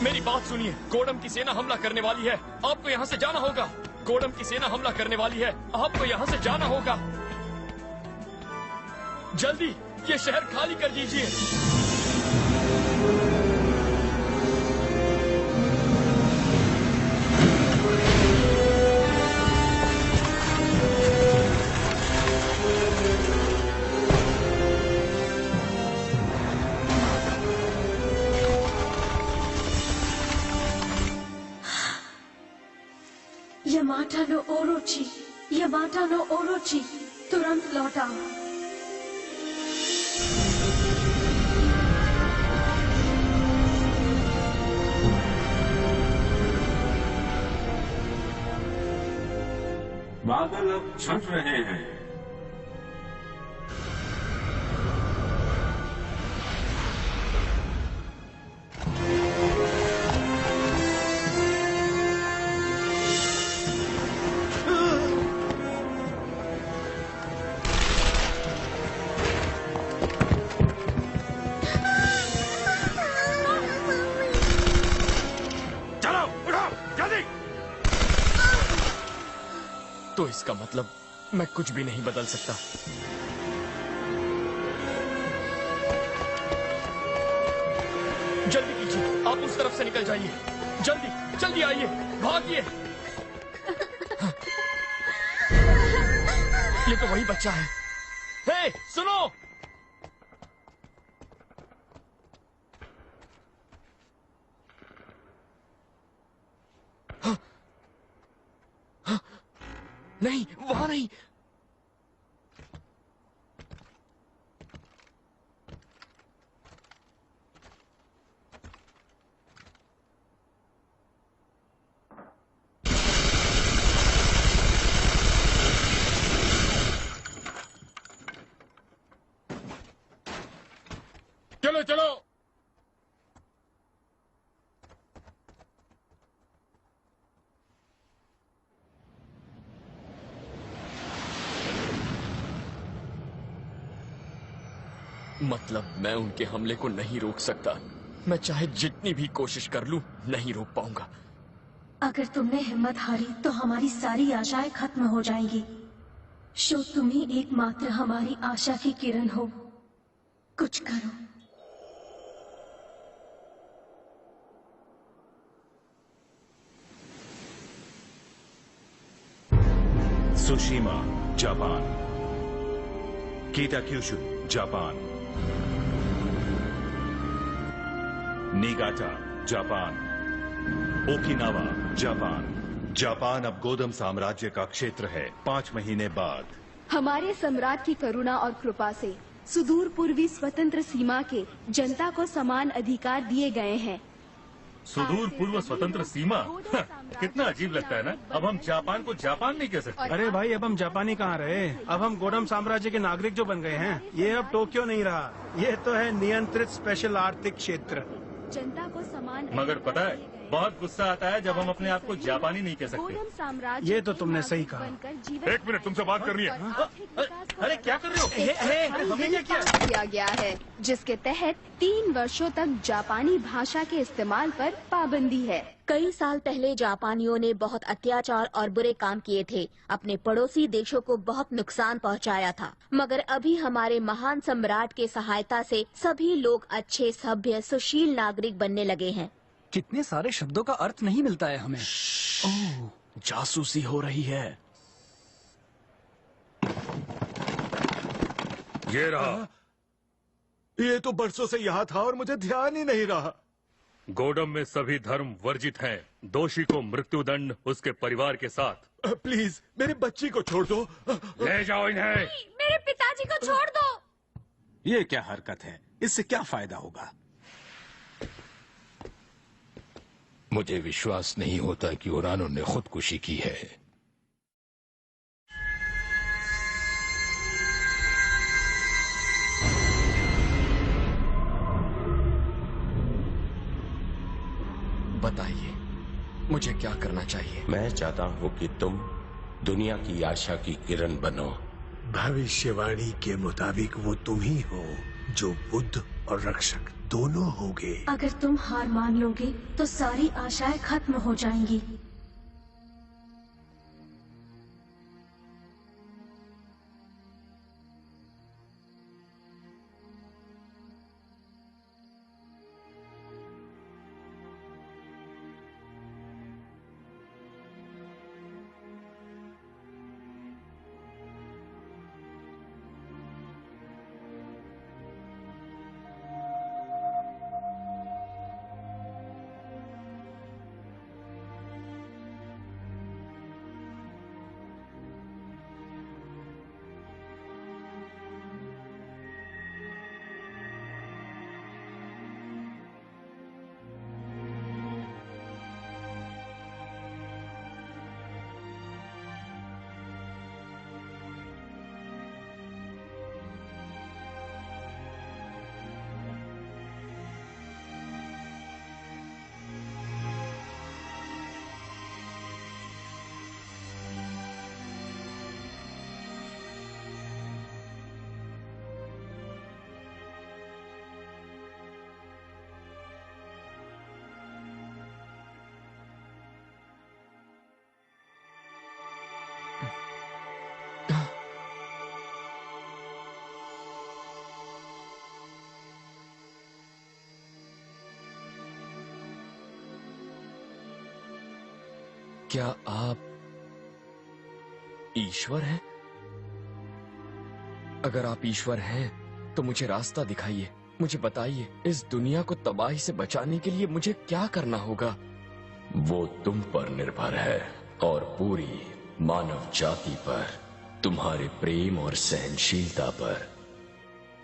मेरी बात सुनिए, गोडम की सेना हमला करने वाली है। आपको यहाँ से जाना होगा। गोडम की सेना हमला करने वाली है, आपको यहाँ से जाना होगा। जल्दी ये शहर खाली कर दीजिए। यमाटा नो ओरोची, यमाटा नो ओरोची, तुरंत लौटा। बादल अब छट रहे हैं। चलो उठो जल्दी। तो इसका मतलब मैं कुछ भी नहीं बदल सकता। जल्दी कीजिए, आप उस तरफ से निकल जाइए। जल्दी जल्दी आइए, भागिए। ये तो वही बच्चा है। हे, सुनो। नहीं, वहां नहीं। चलो चलो। मतलब मैं उनके हमले को नहीं रोक सकता। मैं चाहे जितनी भी कोशिश कर लूं, नहीं रोक पाऊंगा। अगर तुमने हिम्मत हारी तो हमारी सारी आशाएं खत्म हो जाएंगी। शो तुम ही एकमात्र हमारी आशा की किरण हो। कुछ करो। Tsushima, Japan. Kitakyushu, Japan. Niigata, Japan. Okinawa, Japan. Japan अब गोदम साम्राज्य का क्षेत्र है। 5 महीने बाद हमारे सम्राट की करुणा और कृपा से सुदूर पूर्वी स्वतंत्र सीमा के जनता को समान अधिकार दिए गए हैं। सुदूर पूर्व स्वतंत्र सीमा कितना अजीब लगता है ना। अब हम जापान को जापान नहीं कह सकते। अरे भाई, अब हम जापानी कहाँ रहे, अब हम गोडम साम्राज्य के नागरिक जो बन गए हैं। ये अब टोक्यो नहीं रहा, ये तो है नियंत्रित स्पेशल आर्थिक क्षेत्र। जनता को समान मगर पता है, बहुत गुस्सा आता है जब हम अपने आप को जापानी नहीं कह सकते। साम्राज्य ये तो तुमने सही कहा। 1 मिनट, तुमसे बात करनी है। अरे क्या कर रहे हो? हमें क्या किया गया है जिसके तहत 3 वर्षों तक जापानी भाषा के इस्तेमाल पर पाबंदी है। कई साल पहले जापानियों ने बहुत अत्याचार और बुरे काम किए थे, अपने पड़ोसी देशों को बहुत नुकसान पहुंचाया था। मगर अभी हमारे महान सम्राट के सहायता से सभी लोग अच्छे, सभ्य, सुशील नागरिक बनने लगे हैं। कितने सारे शब्दों का अर्थ नहीं मिलता है हमें। ओह, जासूसी हो रही है। ये रहा। ये तो बरसों से यहाँ था और मुझे ध्यान ही नहीं रहा। गोडम में सभी धर्म वर्जित हैं। दोषी को मृत्युदंड उसके परिवार के साथ। प्लीज मेरी बच्ची को छोड़ दो। ले जाओ इन्हें। मेरे पिताजी को छोड़ दो। ये क्या हरकत है? इससे क्या फायदा होगा? मुझे विश्वास नहीं होता कि उरानो ने खुदकुशी की है। बताइए, मुझे क्या करना चाहिए? मैं चाहता हूँ कि तुम दुनिया की आशा की किरण बनो। भविष्यवाणी के मुताबिक वो तुम ही हो जो बुद्ध और रक्षक दोनों होगे। अगर तुम हार मान लोगे तो सारी आशाएं खत्म हो जाएंगी। क्या आप ईश्वर हैं? अगर आप ईश्वर हैं तो मुझे रास्ता दिखाइए, मुझे बताइए इस दुनिया को तबाही से बचाने के लिए मुझे क्या करना होगा? वो तुम पर निर्भर है और पूरी मानव जाति पर, तुम्हारे प्रेम और सहनशीलता पर।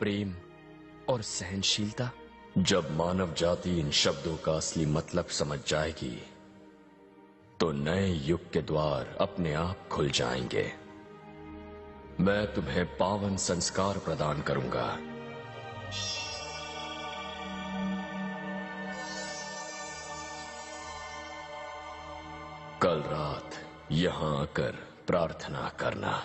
प्रेम और सहनशीलता? जब मानव जाति इन शब्दों का असली मतलब समझ जाएगी तो नए युग के द्वार अपने आप खुल जाएंगे। मैं तुम्हें पावन संस्कार प्रदान करूंगा। कल रात यहां आकर प्रार्थना करना।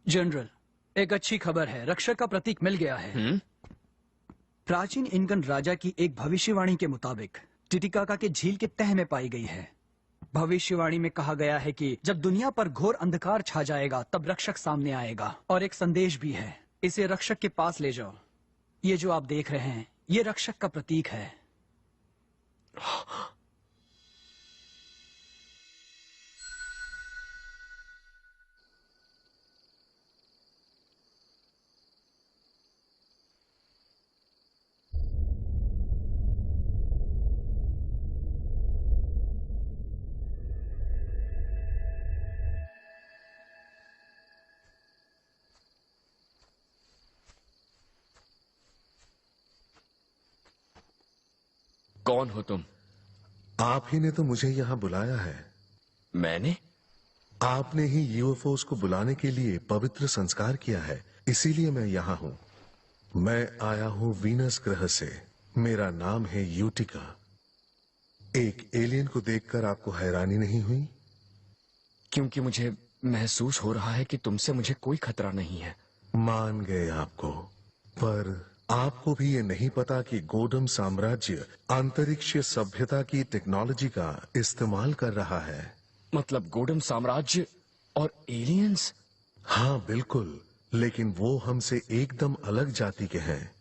जनरल, एक अच्छी खबर है, रक्षक का प्रतीक मिल गया है। प्राचीन इनकन राजा की एक भविष्यवाणी के मुताबिक टिटिकाका के झील के तह में पाई गई है। भविष्यवाणी में कहा गया है कि जब दुनिया पर घोर अंधकार छा जाएगा तब रक्षक सामने आएगा। और एक संदेश भी है, इसे रक्षक के पास ले जाओ। ये जो आप देख रहे हैं ये रक्षक का प्रतीक है। कौन हो तुम? आप ही ने तो मुझे यहाँ बुलाया है। मैंने? आपने ही यूएफओस को बुलाने के लिए पवित्र संस्कार किया है, इसीलिए मैं यहाँ हूँ। मैं आया हूँ वीनस ग्रह से। मेरा नाम है यूटिका। एक एलियन को देखकर आपको हैरानी नहीं हुई? क्योंकि मुझे महसूस हो रहा है कि तुमसे मुझे कोई खतरा नहीं है। मान गए आपको, पर आपको भी ये नहीं पता कि गोडम साम्राज्य अंतरिक्ष सभ्यता की टेक्नोलॉजी का इस्तेमाल कर रहा है। मतलब गोडम साम्राज्य और एलियंस? हाँ बिल्कुल, लेकिन वो हमसे एकदम अलग जाति के हैं।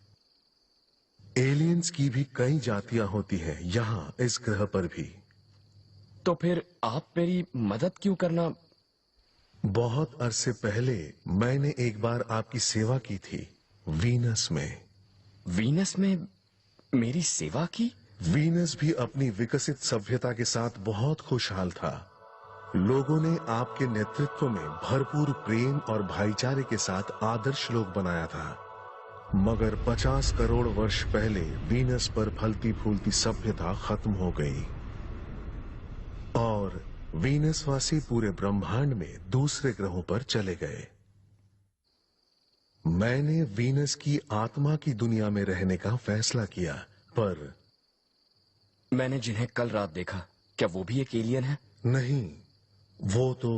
एलियंस की भी कई जातियां होती हैं यहाँ इस ग्रह पर भी। तो फिर आप मेरी मदद क्यों करना? बहुत अरसे पहले मैंने एक बार आपकी सेवा की थी वीनस में। वीनस में मेरी सेवा की? वीनस भी अपनी विकसित सभ्यता के साथ बहुत खुशहाल था। लोगों ने आपके नेतृत्व में भरपूर प्रेम और भाईचारे के साथ आदर्श लोक बनाया था। मगर 50 करोड़ वर्ष पहले वीनस पर फलती फूलती सभ्यता खत्म हो गई और वीनसवासी पूरे ब्रह्मांड में दूसरे ग्रहों पर चले गए। मैंने वीनस की आत्मा की दुनिया में रहने का फैसला किया, पर मैंने जिन्हें कल रात देखा, क्या वो भी एक एलियन है? नहीं, वो तो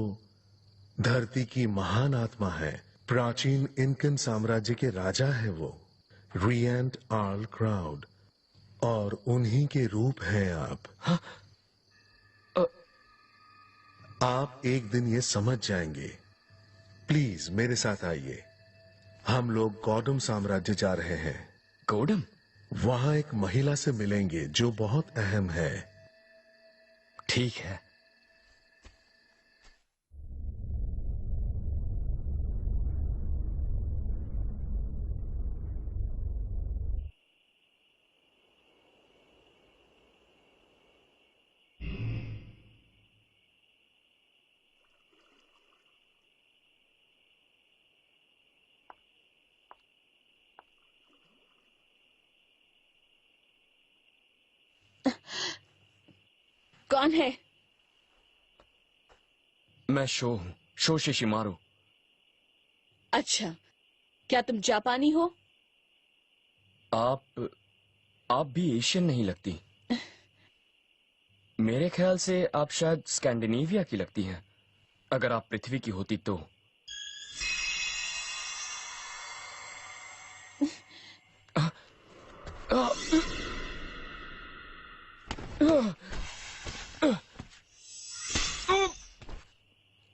धरती की महान आत्मा है। प्राचीन इनकन साम्राज्य के राजा है वो, रिएंट आर्ल क्राउड, और उन्हीं के रूप हैं आप। हाँ? आप एक दिन ये समझ जाएंगे। प्लीज मेरे साथ आइए, हम लोग गॉडम साम्राज्य जा रहे हैं। गॉडम? वहां एक महिला से मिलेंगे जो बहुत अहम है। ठीक है। कौन है? मैं शो हूँ, शो शिशिमारू। अच्छा, क्या तुम जापानी हो? आप भी एशियन नहीं लगती। मेरे ख्याल से आप शायद स्कैंडिनेविया की लगती हैं। अगर आप पृथ्वी की होती तो।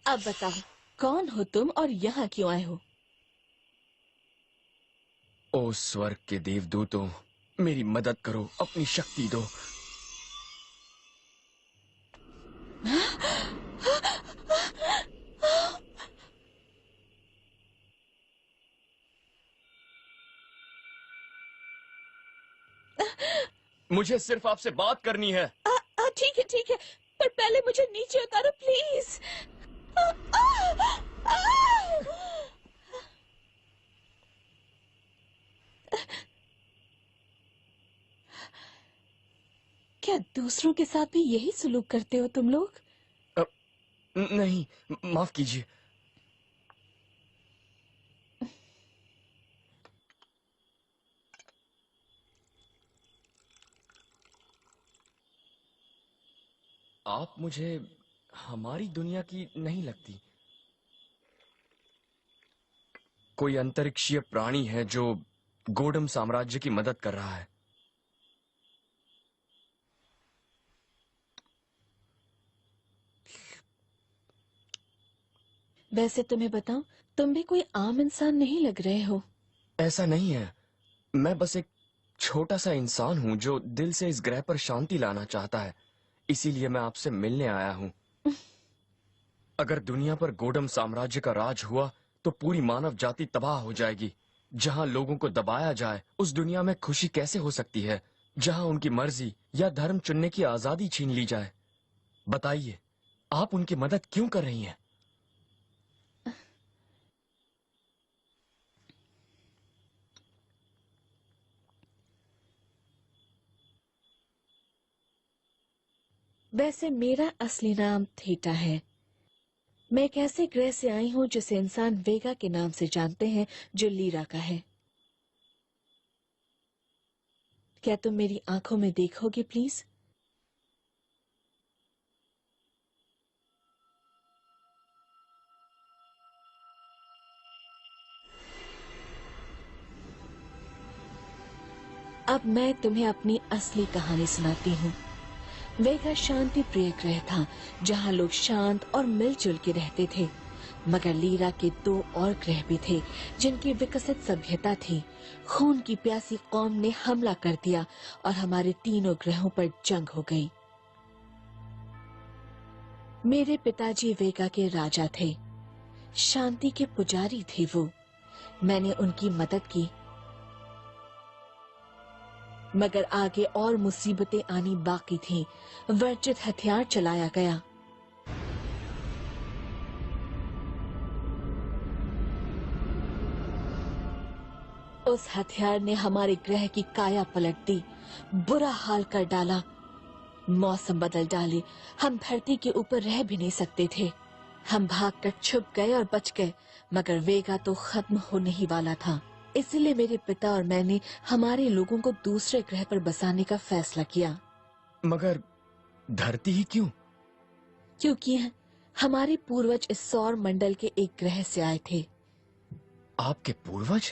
अब बताओ, कौन हो तुम और यहाँ क्यों आए हो? ओ स्वर्ग के देवदूतों, मेरी मदद करो, अपनी शक्ति दो। मुझे सिर्फ आपसे बात करनी है। ठीक है ठीक है, पर पहले मुझे नीचे उतारो प्लीज। क्या दूसरों के साथ भी यही सलूक करते हो तुम लोग? नहीं, माफ कीजिए। आप मुझे हमारी दुनिया की नहीं लगती। कोई अंतरिक्षीय प्राणी है जो गोडम साम्राज्य की मदद कर रहा है। वैसे तुम्हें बताऊं, तुम भी कोई आम इंसान नहीं लग रहे हो। ऐसा नहीं है, मैं बस एक छोटा सा इंसान हूँ जो दिल से इस ग्रह पर शांति लाना चाहता है। इसीलिए मैं आपसे मिलने आया हूँ। अगर दुनिया पर गोडम साम्राज्य का राज हुआ तो पूरी मानव जाति तबाह हो जाएगी। जहाँ लोगों को दबाया जाए, उस दुनिया में खुशी कैसे हो सकती है? जहाँ उनकी मर्जी या धर्म चुनने की आजादी छीन ली जाए। बताइए, आप उनकी मदद क्यों कर रही हैं? वैसे मेरा असली नाम थीटा है। मैं एक ऐसे ग्रह से आई हूँ जिसे इंसान वेगा के नाम से जानते हैं, जो लीरा का है। क्या तुम मेरी आंखों में देखोगे प्लीज? अब मैं तुम्हें अपनी असली कहानी सुनाती हूँ। वेगा शांति प्रिय ग्रह था, जहाँ लोग शांत और मिलजुल के रहते थे। मगर लीरा के 2 और ग्रह भी थे, जिनकी विकसित सभ्यता थी। खून की प्यासी कौम ने हमला कर दिया और हमारे तीनों ग्रहों पर जंग हो गई। मेरे पिताजी वेगा के राजा थे, शांति के पुजारी थे वो। मैंने उनकी मदद की, मगर आगे और मुसीबतें आनी बाकी थीं। वर्जित हथियार चलाया गया। उस हथियार ने हमारे ग्रह की काया पलट दी, बुरा हाल कर डाला। मौसम बदल डाले, हम धरती के ऊपर रह भी नहीं सकते थे। हम भागकर छुप गए और बच गए, मगर वेगा तो खत्म होने ही वाला था। इसलिए मेरे पिता और मैंने हमारे लोगों को दूसरे ग्रह पर बसाने का फैसला किया। मगर धरती ही क्यों? क्योंकि हमारे पूर्वज इस सौर मंडल के एक ग्रह से आए थे। आपके पूर्वज?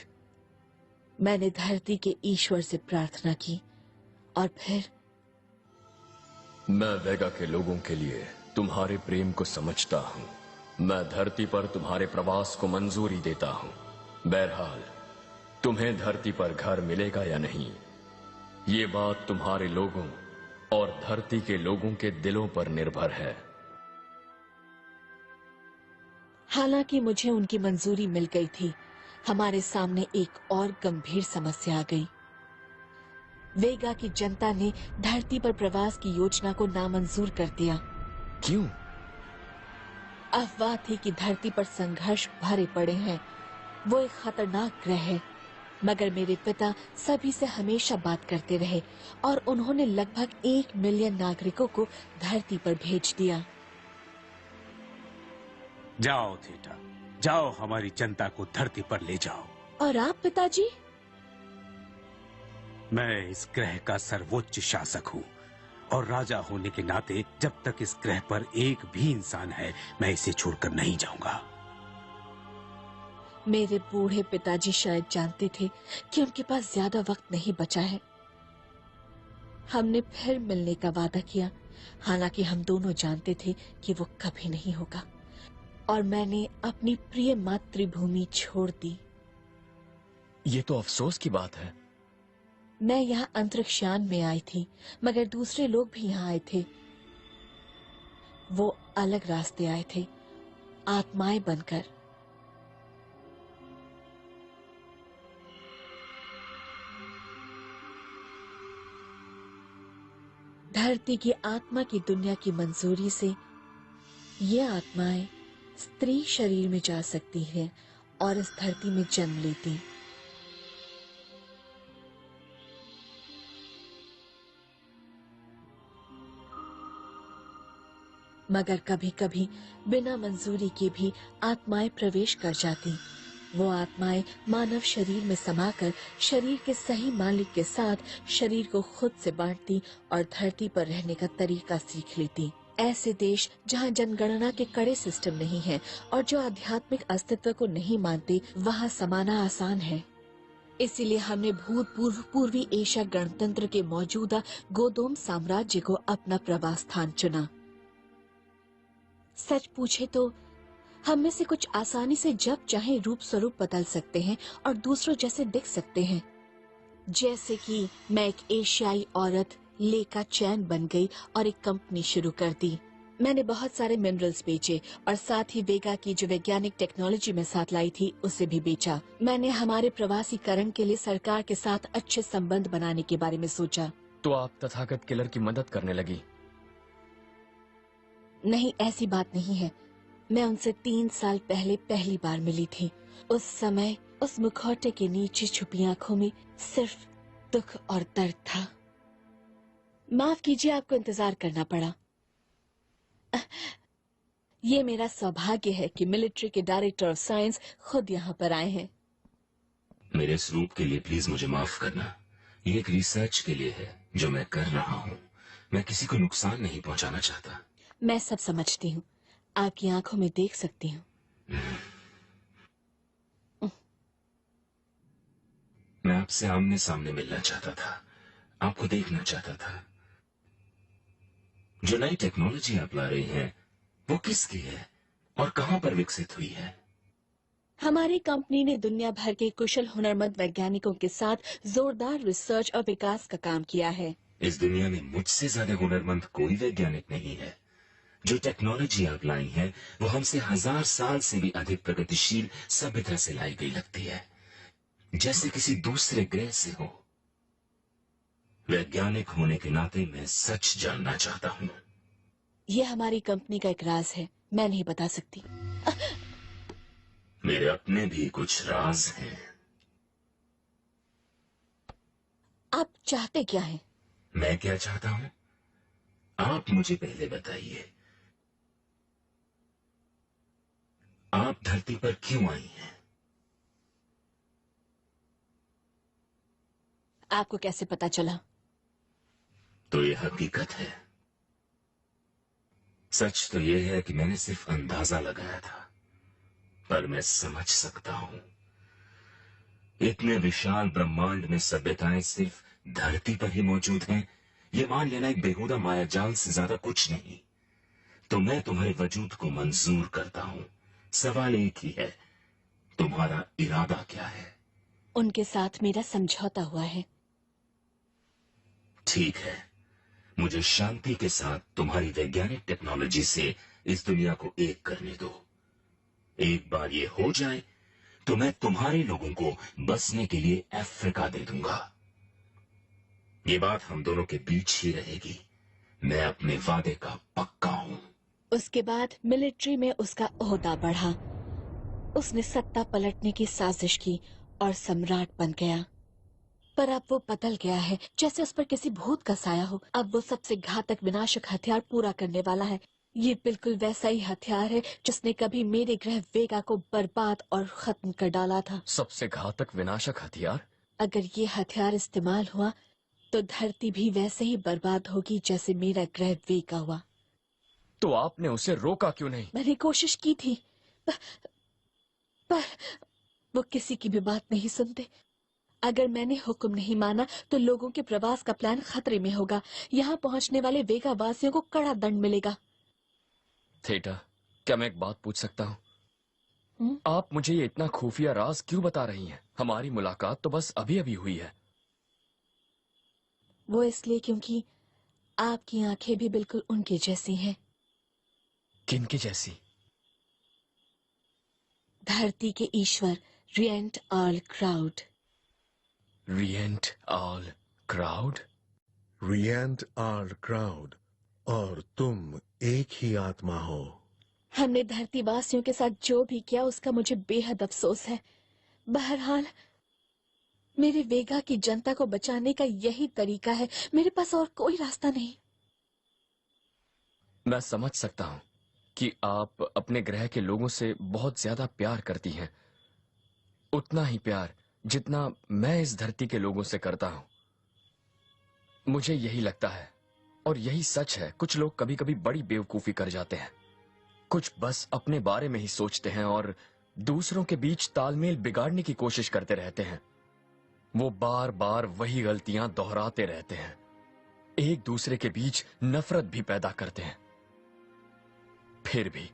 मैंने धरती के ईश्वर से प्रार्थना की और फिर मैं वेगा के लोगों के लिए तुम्हारे प्रेम को समझता हूँ। मैं धरती पर तुम्हारे प्रवास को मंजूरी देता हूँ। बहरहाल तुम्हें धरती पर घर मिलेगा या नहीं, ये बात तुम्हारे लोगों और धरती के लोगों के दिलों पर निर्भर है। हालांकि मुझे उनकी मंजूरी मिल गई थी, हमारे सामने एक और गंभीर समस्या आ गई। वेगा की जनता ने धरती पर प्रवास की योजना को नामंजूर कर दिया। क्यों? अफवाह थी कि धरती पर संघर्ष भरे पड़े हैं, वो एक खतरनाक ग्रह है। मगर मेरे पिता सभी से हमेशा बात करते रहे और उन्होंने लगभग 1 मिलियन नागरिकों को धरती पर भेज दिया। जाओ थीटा, जाओ हमारी जनता को धरती पर ले जाओ। और आप पिताजी? मैं इस ग्रह का सर्वोच्च शासक हूँ और राजा होने के नाते जब तक इस ग्रह पर एक भी इंसान है, मैं इसे छोड़कर नहीं जाऊंगा। मेरे बूढ़े पिताजी शायद जानते थे कि उनके पास ज्यादा वक्त नहीं बचा है। हमने फिर मिलने का वादा किया, हालांकि हम दोनों जानते थे कि वो कभी नहीं होगा। और मैंने अपनी प्रिय मातृभूमि छोड़ दी। ये तो अफसोस की बात है। मैं यहाँ अंतरिक्षयान में आई थी, मगर दूसरे लोग भी यहाँ आए थे। वो अलग रास्ते आए थे, आत्माएं बनकर। धरती की आत्मा की दुनिया की मंजूरी से ये आत्माएं स्त्री शरीर में जा सकती हैं और इस धरती में जन्म लेती। मगर कभी कभी बिना मंजूरी के भी आत्माएं प्रवेश कर जाती। वो आत्माएं मानव शरीर में समाकर शरीर के सही मालिक के साथ शरीर को खुद से बांटती और धरती पर रहने का तरीका सीख लेती। ऐसे देश जहाँ जनगणना के कड़े सिस्टम नहीं है और जो आध्यात्मिक अस्तित्व को नहीं मानते, वहाँ समाना आसान है। इसीलिए हमने भूतपूर्व पूर्वी एशिया गणतंत्र के मौजूदा गोदोम साम्राज्य को अपना प्रवास स्थान चुना। सच पूछे तो हम में से कुछ आसानी से जब चाहे रूप स्वरूप बदल सकते हैं और दूसरों जैसे दिख सकते हैं। जैसे कि मैं एक एशियाई औरत लेका चैन बन गई और एक कंपनी शुरू कर दी। मैंने बहुत सारे मिनरल्स बेचे और साथ ही वेगा की जो वैज्ञानिक टेक्नोलॉजी में साथ लाई थी उसे भी बेचा। मैंने हमारे प्रवासीकरण के लिए सरकार के साथ अच्छे संबंध बनाने के बारे में सोचा। तो आप तथागत किलर की मदद करने लगी? नहीं, ऐसी बात नहीं है। मैं उनसे 3 साल पहले पहली बार मिली थी। उस समय उस मुखौटे के नीचे छुपी आंखों में सिर्फ दुख और दर्द था। माफ कीजिए, आपको इंतजार करना पड़ा। ये मेरा सौभाग्य है कि मिलिट्री के डायरेक्टर ऑफ साइंस खुद यहाँ पर आए हैं। मेरे इस रूप के लिए प्लीज मुझे माफ करना। ये एक रिसर्च के लिए है जो मैं कर रहा हूँ। मैं किसी को नुकसान नहीं पहुँचाना चाहता। मैं सब समझती हूँ, आपकी आंखों में देख सकती हूँ। मैं आपसे आमने सामने मिलना चाहता था, आपको देखना चाहता था। जो नई टेक्नोलॉजी आप ला रही हैं, वो किसकी है और कहां पर विकसित हुई है? हमारी कंपनी ने दुनिया भर के कुशल हुनरमंद वैज्ञानिकों के साथ जोरदार रिसर्च और विकास का काम किया है। इस दुनिया में मुझसे ज्यादा हुनरमंद कोई वैज्ञानिक नहीं है। जो टेक्नोलॉजी आप लाई है वो हमसे 1000 साल से भी अधिक प्रगतिशील सभ्यता से लाई गई लगती है, जैसे किसी दूसरे ग्रह से हो। वैज्ञानिक होने के नाते मैं सच जानना चाहता हूँ। ये हमारी कंपनी का एक राज है, मैं नहीं बता सकती। मेरे अपने भी कुछ राज हैं। आप चाहते क्या हैं? मैं क्या चाहता हूँ, आप मुझे पहले बताइए। आप धरती पर क्यों आई हैं? आपको कैसे पता चला? तो ये हकीकत है। सच तो ये है कि मैंने सिर्फ अंदाजा लगाया था, पर मैं समझ सकता हूं। इतने विशाल ब्रह्मांड में सभ्यताएं सिर्फ धरती पर ही मौजूद हैं, ये मान लेना एक बेहुदा मायाजाल से ज्यादा कुछ नहीं। तो मैं तुम्हारे वजूद को मंजूर करता हूं। सवाल एक ही है, तुम्हारा इरादा क्या है? उनके साथ मेरा समझौता हुआ है। ठीक है, मुझे शांति के साथ तुम्हारी वैज्ञानिक टेक्नोलॉजी से इस दुनिया को एक करने दो। एक बार ये हो जाए तो मैं तुम्हारे लोगों को बसने के लिए अफ्रीका दे दूंगा। ये बात हम दोनों के बीच ही रहेगी। मैं अपने वादे का पक्का हूं। उसके बाद मिलिट्री में उसका ओहदा बढ़ा। उसने सत्ता पलटने की साजिश की और सम्राट बन गया। पर अब वो बदल गया है, जैसे उस पर किसी भूत का साया हो। अब वो सबसे घातक विनाशक हथियार पूरा करने वाला है। ये बिल्कुल वैसा ही हथियार है जिसने कभी मेरे ग्रह वेगा को बर्बाद और खत्म कर डाला था। सबसे घातक विनाशक हथियार? अगर ये हथियार इस्तेमाल हुआ तो धरती भी वैसे ही बर्बाद होगी जैसे मेरा ग्रह वेगा हुआ। तो आपने उसे रोका क्यों नहीं? मैंने कोशिश की थी, पर वो किसी की भी बात नहीं सुनते। अगर मैंने हुक्म नहीं माना तो लोगों के प्रवास का प्लान खतरे में होगा। यहाँ पहुँचने वाले वेगा वासियों को कड़ा दंड मिलेगा। थेटा, क्या मैं एक बात पूछ सकता हूँ? आप मुझे ये इतना खुफिया राज क्यों बता रही हैं? हमारी मुलाकात तो बस अभी अभी हुई है। वो इसलिए क्योंकि आपकी आंखें भी बिल्कुल उनके जैसी हैं। किनकी जैसी? धरती के ईश्वर रिएंट ऑल क्राउड। रिएंट ऑल क्राउड? रिएंट ऑल क्राउड और तुम एक ही आत्मा हो। हमने धरती वासियों के साथ जो भी किया उसका मुझे बेहद अफसोस है। बहरहाल मेरे वेगा की जनता को बचाने का यही तरीका है। मेरे पास और कोई रास्ता नहीं। मैं समझ सकता हूँ कि आप अपने ग्रह के लोगों से बहुत ज्यादा प्यार करती हैं। उतना ही प्यार जितना मैं इस धरती के लोगों से करता हूँ। मुझे यही लगता है और यही सच है। कुछ लोग कभी कभी बड़ी बेवकूफी कर जाते हैं। कुछ बस अपने बारे में ही सोचते हैं और दूसरों के बीच तालमेल बिगाड़ने की कोशिश करते रहते हैं। वो बार बार वही गलतियां दोहराते रहते हैं। एक दूसरे के बीच नफरत भी पैदा करते हैं। फिर भी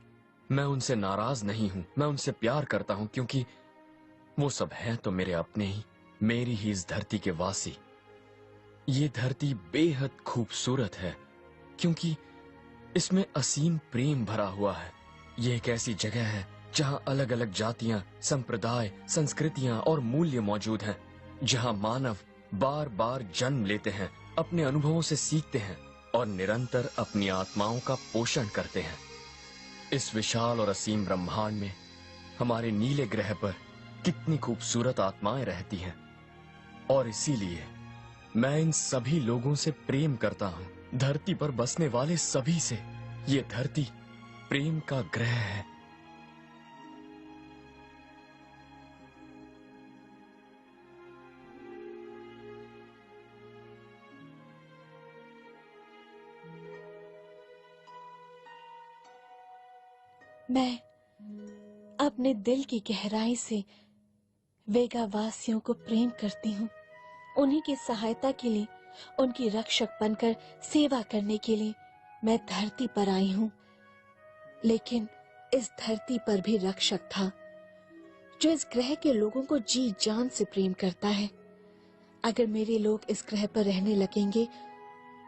मैं उनसे नाराज नहीं हूं। मैं उनसे प्यार करता हूं क्योंकि वो सब हैं तो मेरे अपने ही, मेरी ही इस धरती के वासी। ये धरती बेहद खूबसूरत है क्योंकि इसमें असीम प्रेम भरा हुआ है। ये एक ऐसी जगह है जहां अलग अलग जातियां, संप्रदाय, संस्कृतियां और मूल्य मौजूद हैं, जहां मानव बार बार जन्म लेते हैं, अपने अनुभवों से सीखते हैं और निरंतर अपनी आत्माओं का पोषण करते हैं। इस विशाल और असीम ब्रह्मांड में हमारे नीले ग्रह पर कितनी खूबसूरत आत्माएं रहती हैं और इसीलिए मैं इन सभी लोगों से प्रेम करता हूं। धरती पर बसने वाले सभी से। ये धरती प्रेम का ग्रह है। मैं अपने दिल की गहराई से वेगा वासियों को प्रेम करती हूँ। उन्हीं की सहायता के लिए, उनकी रक्षक बनकर सेवा करने के लिए मैं धरती पर आई हूँ। लेकिन इस धरती पर भी रक्षक था जो इस ग्रह के लोगों को जी जान से प्रेम करता है। अगर मेरे लोग इस ग्रह पर रहने लगेंगे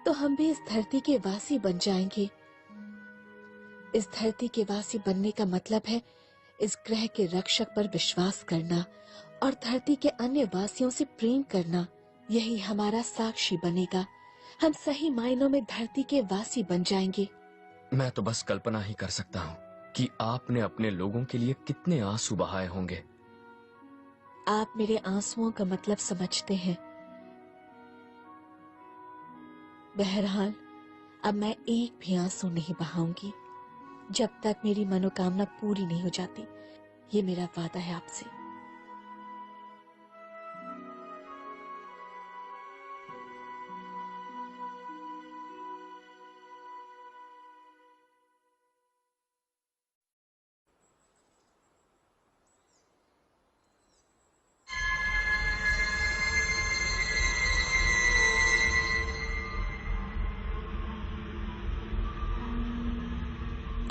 तो हम भी इस धरती के वासी बन जाएंगे। इस धरती के वासी बनने का मतलब है इस ग्रह के रक्षक पर विश्वास करना और धरती के अन्य वासियों से प्रेम करना। यही हमारा साक्षी बनेगा। हम सही मायनों में धरती के वासी बन जाएंगे। मैं तो बस कल्पना ही कर सकता हूँ कि आपने अपने लोगों के लिए कितने आंसू बहाए होंगे। आप मेरे आंसुओं का मतलब समझते हैं। बहरहाल अब मैं एक भी आंसू नहीं बहाऊंगी जब तक मेरी मनोकामना पूरी नहीं हो जाती। ये मेरा वादा है आपसे।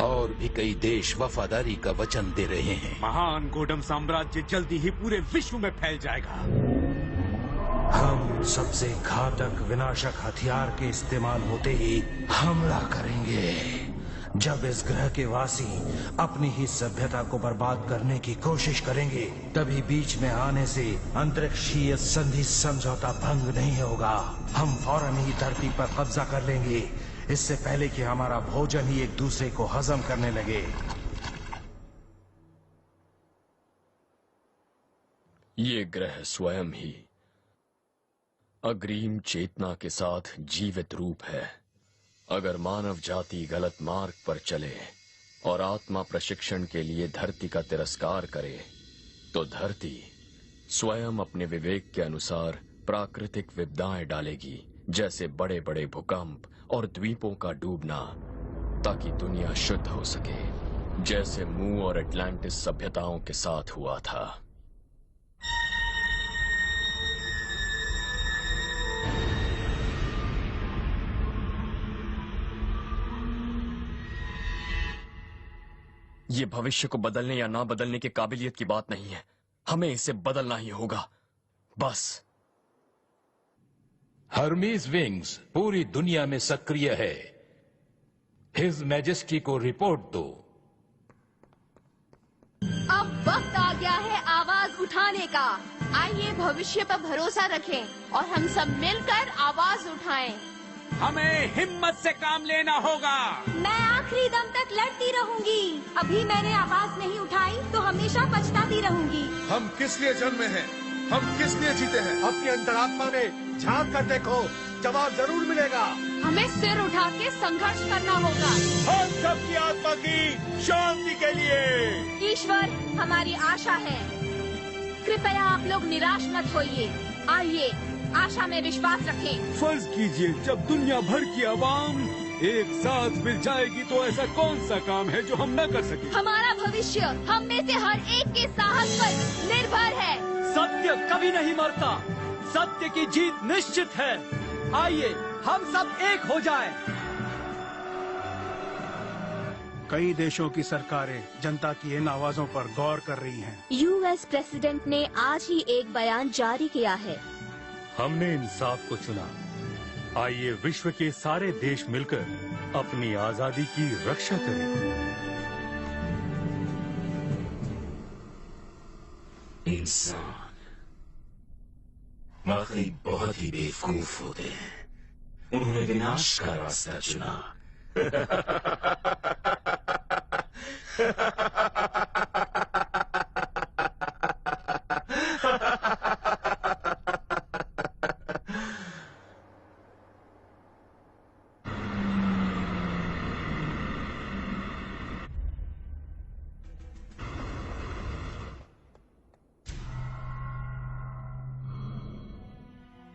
और भी कई देश वफादारी का वचन दे रहे हैं। महान गोडम साम्राज्य जल्दी ही पूरे विश्व में फैल जाएगा। हम सबसे घातक विनाशक हथियार के इस्तेमाल होते ही हमला करेंगे। जब इस ग्रह के वासी अपनी ही सभ्यता को बर्बाद करने की कोशिश करेंगे, तभी बीच में आने से अंतरिक्षीय संधि समझौता भंग नहीं होगा। हम फौरन ही धरती पर कब्जा कर लेंगे, इससे पहले कि हमारा भोजन ही एक दूसरे को हजम करने लगे। ये ग्रह स्वयं ही अग्रिम चेतना के साथ जीवित रूप है। अगर मानव जाति गलत मार्ग पर चले और आत्मा प्रशिक्षण के लिए धरती का तिरस्कार करे, तो धरती स्वयं अपने विवेक के अनुसार प्राकृतिक विपदाएं डालेगी, जैसे बड़े बड़े भूकंप और द्वीपों का डूबना, ताकि दुनिया शुद्ध हो सके, जैसे मू और एटलांटिस सभ्यताओं के साथ हुआ था। ये भविष्य को बदलने या ना बदलने की काबिलियत की बात नहीं है, हमें इसे बदलना ही होगा, बस। हर्मीज विंग्स पूरी दुनिया में सक्रिय है। हिज मैजेस्टी को रिपोर्ट दो। अब वक्त आ गया है आवाज उठाने का। आइए भविष्य पर भरोसा रखें और हम सब मिलकर आवाज उठाएं। हमें हिम्मत से काम लेना होगा। मैं आखिरी दम तक लड़ती रहूंगी। अभी मैंने आवाज नहीं उठाई तो हमेशा पछताती रहूंगी। हम किस लिए जन्मे हैं? हम किस लिए जीते हैं? अपनी अंतरात्मा में झांक कर देखो, जवाब जरूर मिलेगा। हमें सिर उठा के संघर्ष करना होगा। हम सबकी आत्मा की शांति के लिए। ईश्वर हमारी आशा है, कृपया आप लोग निराश मत होइए। आइए आशा में विश्वास रखें। फर्ज कीजिए, जब दुनिया भर की आवाम एक साथ मिल जाएगी तो ऐसा कौन सा काम है जो हम न कर सके? हमारा भविष्य हम में से हर एक के साहस पर निर्भर है। सत्य कभी नहीं मरता, सत्य की जीत निश्चित है। आइए हम सब एक हो जाएं। कई देशों की सरकारें जनता की इन आवाजों पर गौर कर रही हैं। यूएस प्रेसिडेंट ने आज ही एक बयान जारी किया है। हमने इंसाफ को चुना। आइए विश्व के सारे देश मिलकर अपनी आजादी की रक्षा करें। इंसान वाकई बहुत ही बेवकूफ होते हैं। उन्होंने विनाश का रास्ता चुना।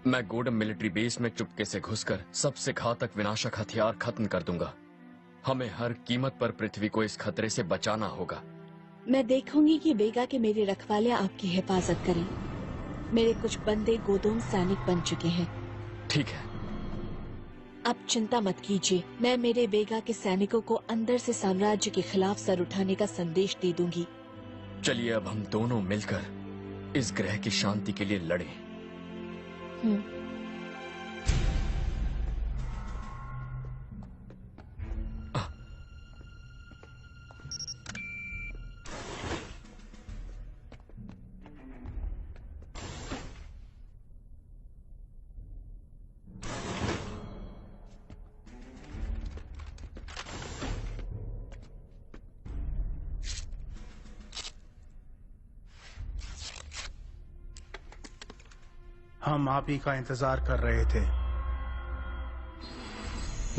मैं गोडम मिलिट्री बेस में चुपके से घुसकर सबसे घातक विनाशक हथियार खत्म कर दूंगा। हमें हर कीमत पर पृथ्वी को इस खतरे से बचाना होगा। मैं देखूंगी कि वेगा के मेरे रखवाले आपकी हिफाजत करें। मेरे कुछ बंदे गोदोम सैनिक बन चुके हैं। ठीक है। अब चिंता मत कीजिए, मैं मेरे वेगा के सैनिकों को अंदर से साम्राज्य के खिलाफ सर उठाने का संदेश दे दूंगी। चलिए अब हम दोनों मिलकर इस ग्रह की शांति के लिए लड़ें। हम आप ही का इंतजार कर रहे थे।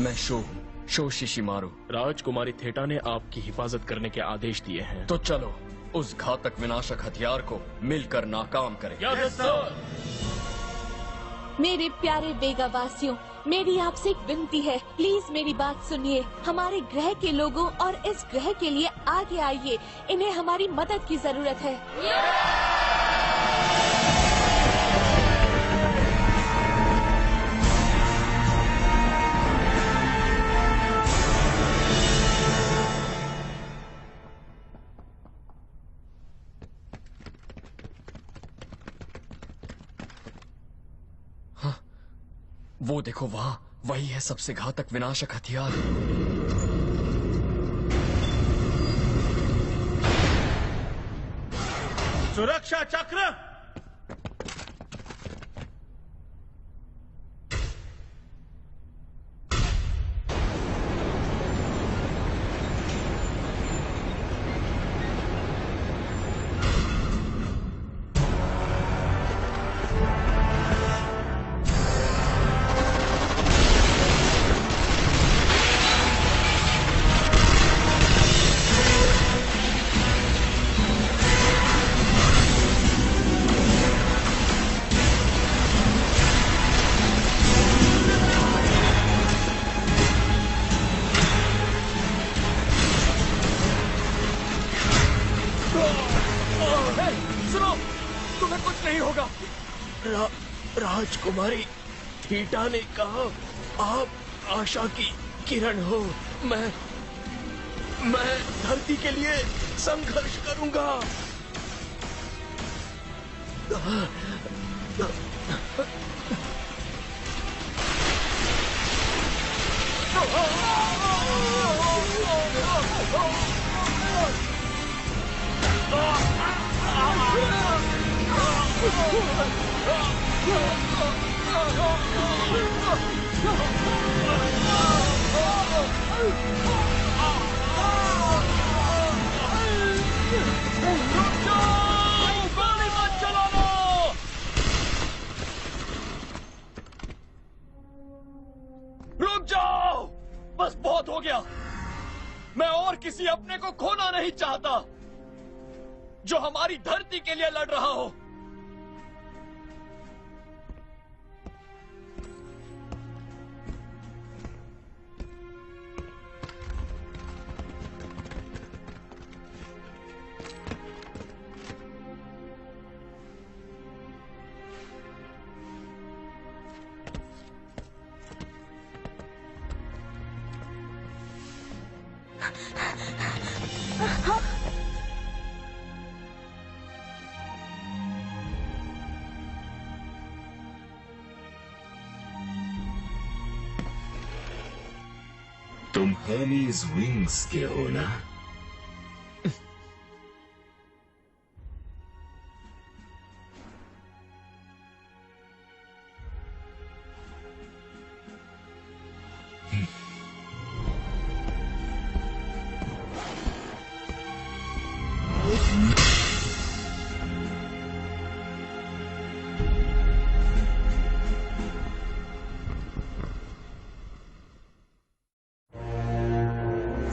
मैं शो शिशिमारू। राजकुमारी थेटा ने आपकी हिफाजत करने के आदेश दिए हैं। तो चलो उस घातक विनाशक हथियार को मिलकर नाकाम करें। Yes sir. मेरे प्यारे वेगा वासियों, मेरी आपसे एक विनती है, प्लीज मेरी बात सुनिए। हमारे ग्रह के लोगों और इस ग्रह के लिए आगे आइए, इन्हें हमारी मदद की जरूरत है। वो देखो वहां, वही है सबसे घातक विनाशक हथियार। सुरक्षा चक्र। राजकुमारी थीटा ने कहा आप आशा की किरण हो। मैं धरती के लिए संघर्ष करूंगा। रुक जाओ, बस बहुत हो गया। मैं और किसी अपने को खोना नहीं चाहता जो हमारी धरती के लिए लड़ रहा हो। तुम हेर्मीज विंग्स के हो ना?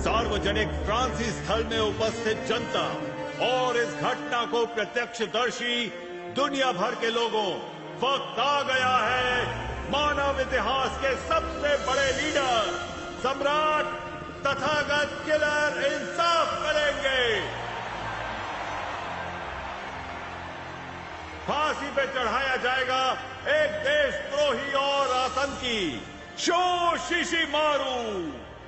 सार्वजनिक फ्रांसीसी स्थल में उपस्थित जनता और इस घटना को प्रत्यक्षदर्शी दुनिया भर के लोगों, वक्त आ गया है मानव इतिहास के सबसे बड़े लीडर सम्राट तथागत किलर इंसाफ करेंगे। फांसी पे चढ़ाया जाएगा एक देशद्रोही और आतंकी शो शिशिमारू,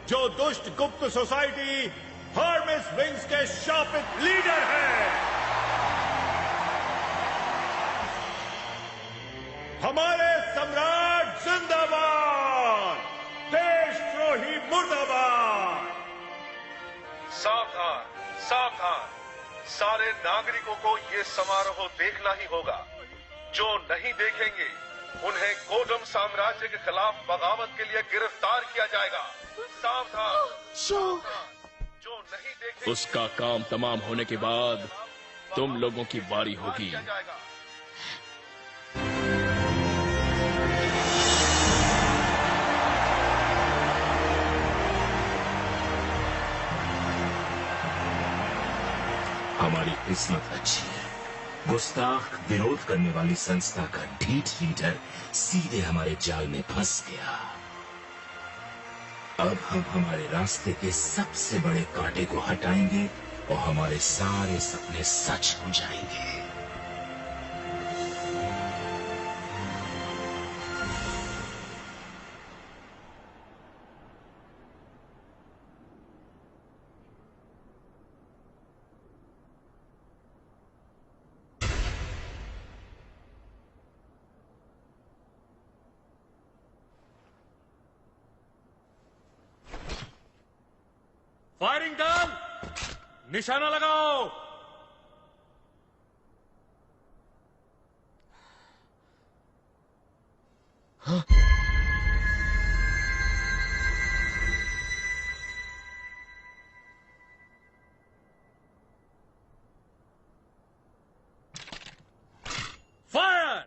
जो दुष्ट गुप्त सोसाइटी हर्मिस विंग्स के शापित लीडर हैं। हमारे सम्राट जिंदाबाद, देशद्रोही मुर्दाबाद। सावधान, सावधान, सारे नागरिकों को ये समारोह देखना ही होगा। जो नहीं देखेंगे उन्हें गोडम साम्राज्य के खिलाफ बगावत के लिए गिरफ्तार किया जाएगा। सावधान, जो नहीं देखेंगे उसका काम तमाम होने के बाद तुम लोगों की बारी होगी। हमारी किस्मत अच्छी है। गुस्ताख विरोध करने वाली संस्था का ढीठ लीडर सीधे हमारे जाल में फंस गया। अब हम हमारे रास्ते के सबसे बड़े कांटे को हटाएंगे और हमारे सारे सपने सच हो जाएंगे। फायरिंग डन, निशाना लगाओ। फायर!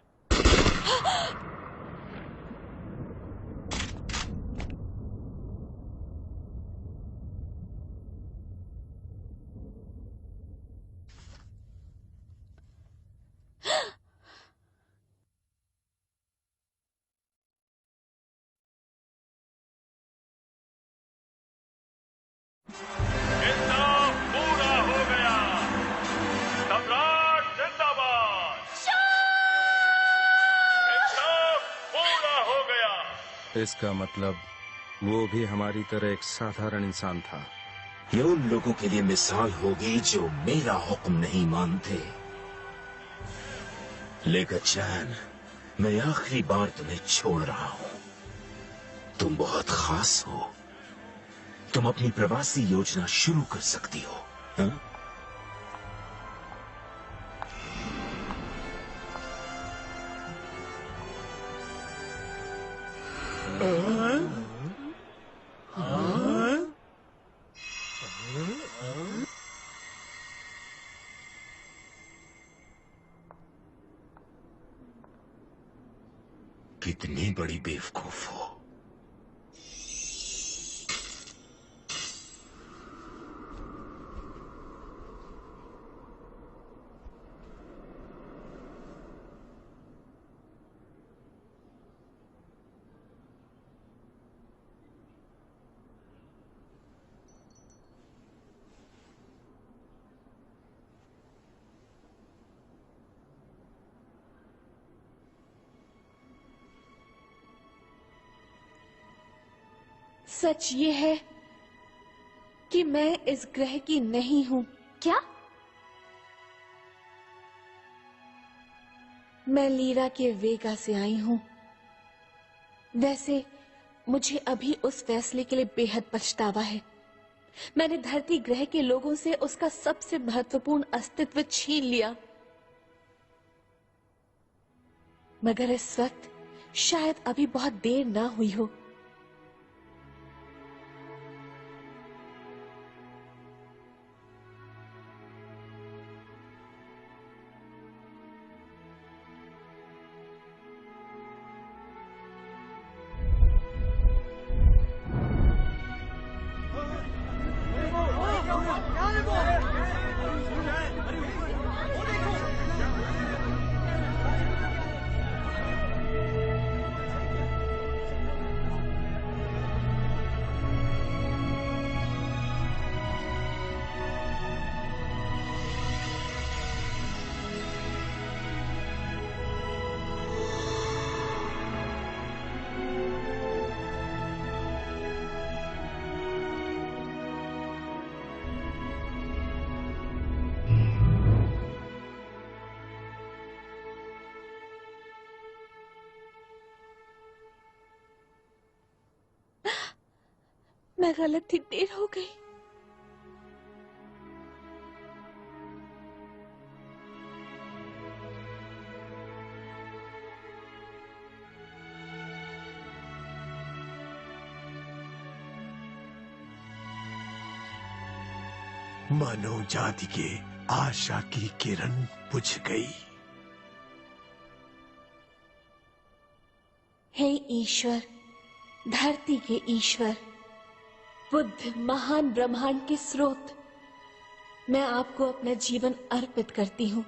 इंसाफ पूरा हो गया। सम्राट जिंदाबाद। इंसाफ पूरा हो गया। इसका मतलब वो भी हमारी तरह एक साधारण इंसान था। ये उन लोगों के लिए मिसाल होगी जो मेरा हुक्म नहीं मानते। लेकर चैन, मैं आखिरी बार तुम्हें छोड़ रहा हूं। तुम बहुत खास हो। तुम अपनी प्रवासी योजना शुरू कर सकती हो। हा? कितनी बड़ी बेवकूफ हो। सच ये है कि मैं इस ग्रह की नहीं हूं। क्या? मैं लीरा के वेगा से आई हूं। वैसे मुझे अभी उस फैसले के लिए बेहद पछतावा है। मैंने धरती ग्रह के लोगों से उसका सबसे महत्वपूर्ण अस्तित्व छीन लिया। मगर इस वक्त शायद अभी बहुत देर ना हुई हो। मैं गलत थी, देर हो गई। मानव जाति के आशा की किरण बुझ गई। हे ईश्वर, धरती के ईश्वर, बुद्ध, महान ब्रह्मांड के स्रोत, मैं आपको अपना जीवन अर्पित करती हूँ,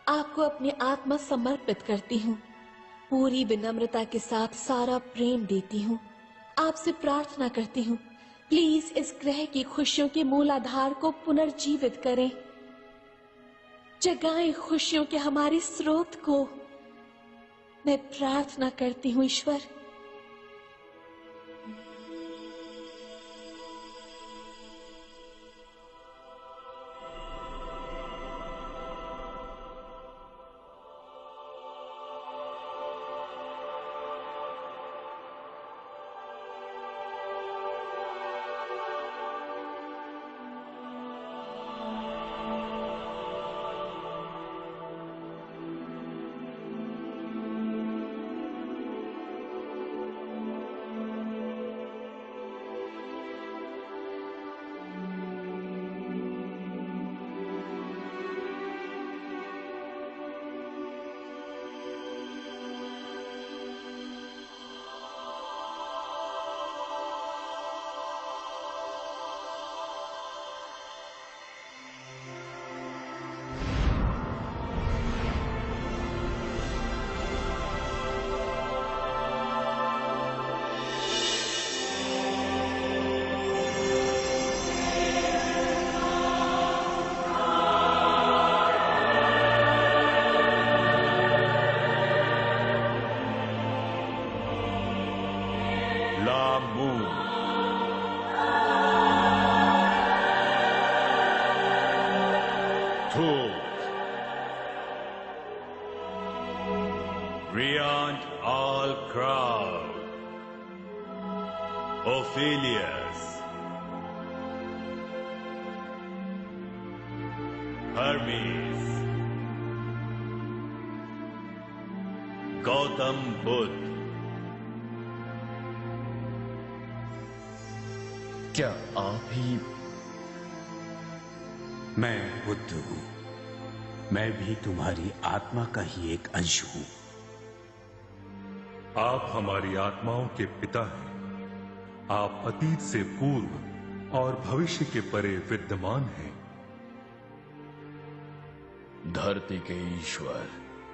आपको अपनी आत्मा समर्पित करती हूँ, पूरी विनम्रता के साथ सारा प्रेम देती हूँ। आपसे प्रार्थना करती हूँ, प्लीज इस ग्रह की खुशियों के मूल आधार को पुनर्जीवित करें, जगाएं खुशियों के हमारे स्रोत को। मैं प्रार्थना करती हूँ ईश्वर। Beyond all crowd, Ophelius, Hermes, Gautam Buddha. क्या आप ही? मैं बुद्ध हूं। मैं भी तुम्हारी आत्मा का ही एक अंश हूं। आप हमारी आत्माओं के पिता हैं। आप अतीत से पूर्व और भविष्य के परे विद्यमान हैं। धरती के ईश्वर,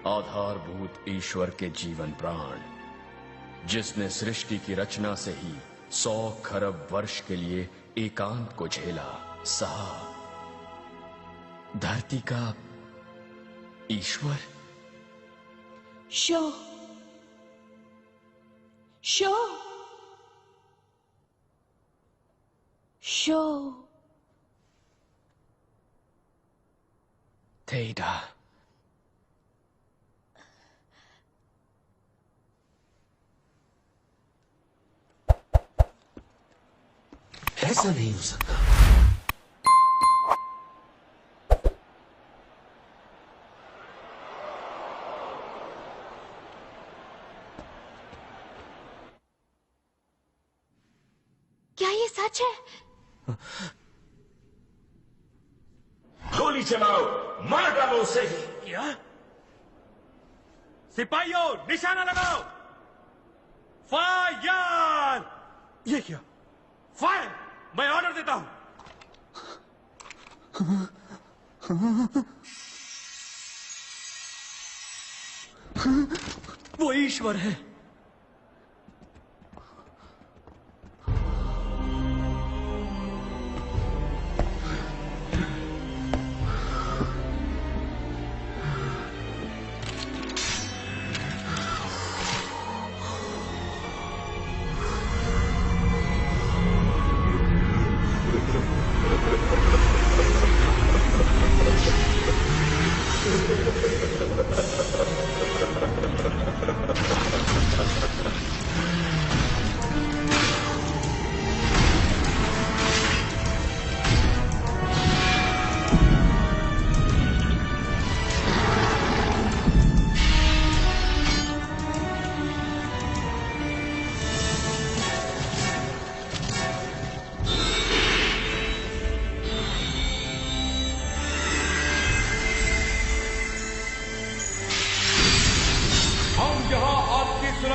आधारभूत ईश्वर के जीवन प्राण, जिसने सृष्टि की रचना से ही 100 खरब वर्ष के लिए एकांत को झेला, सहा। धरती का ईश्वर। शो शो शो थेटा। ऐसा नहीं हो सकता। क्या ये सच है? गोली चलाओ, मार डालो उसे। क्या? सिपाहियों, निशाना लगाओ। फायर! ये क्या? फायर! मैं ऑर्डर देता हूं। वो ईश्वर है।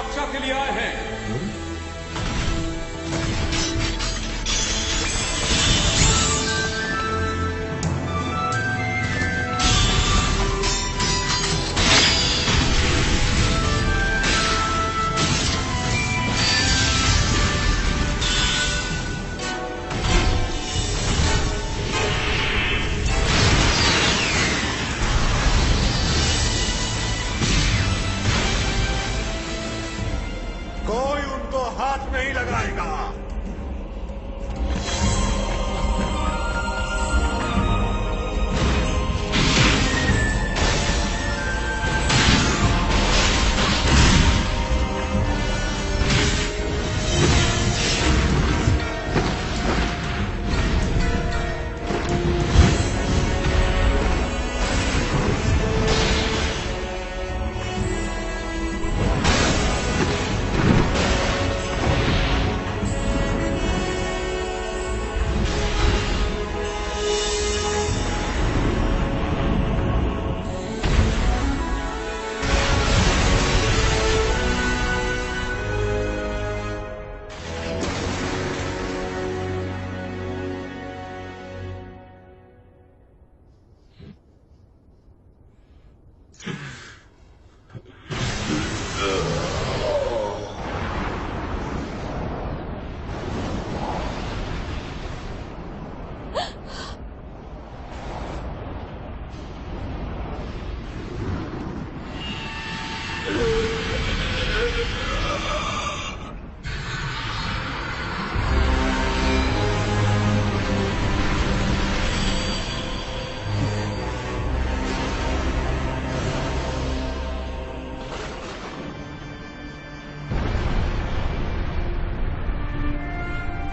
रक्षा के लिए आए हैं। कोई उनको हाथ नहीं लगाएगा।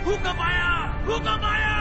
भूकंप आया! भूकंप आया!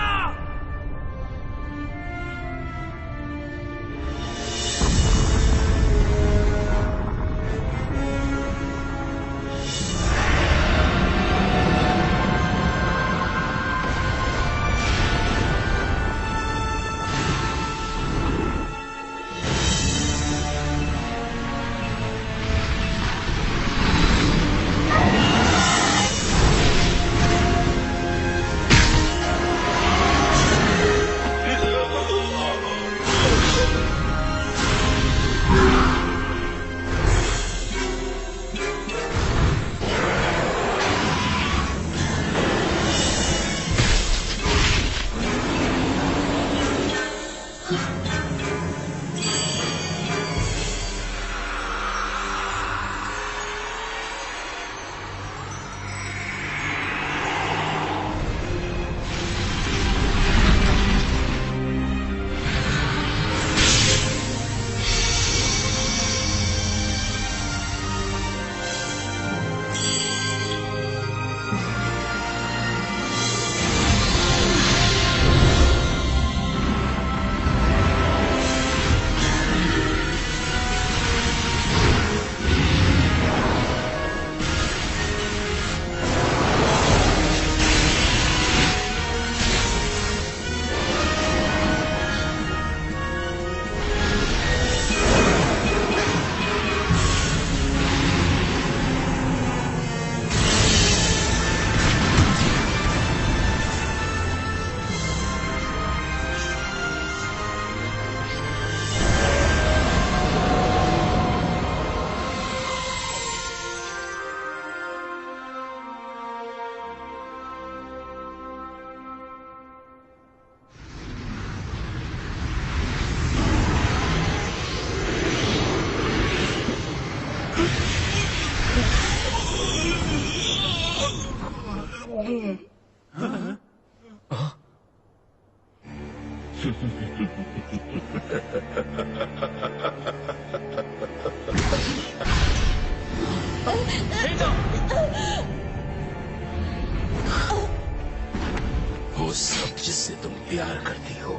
वो सब जिससे तुम प्यार करती हो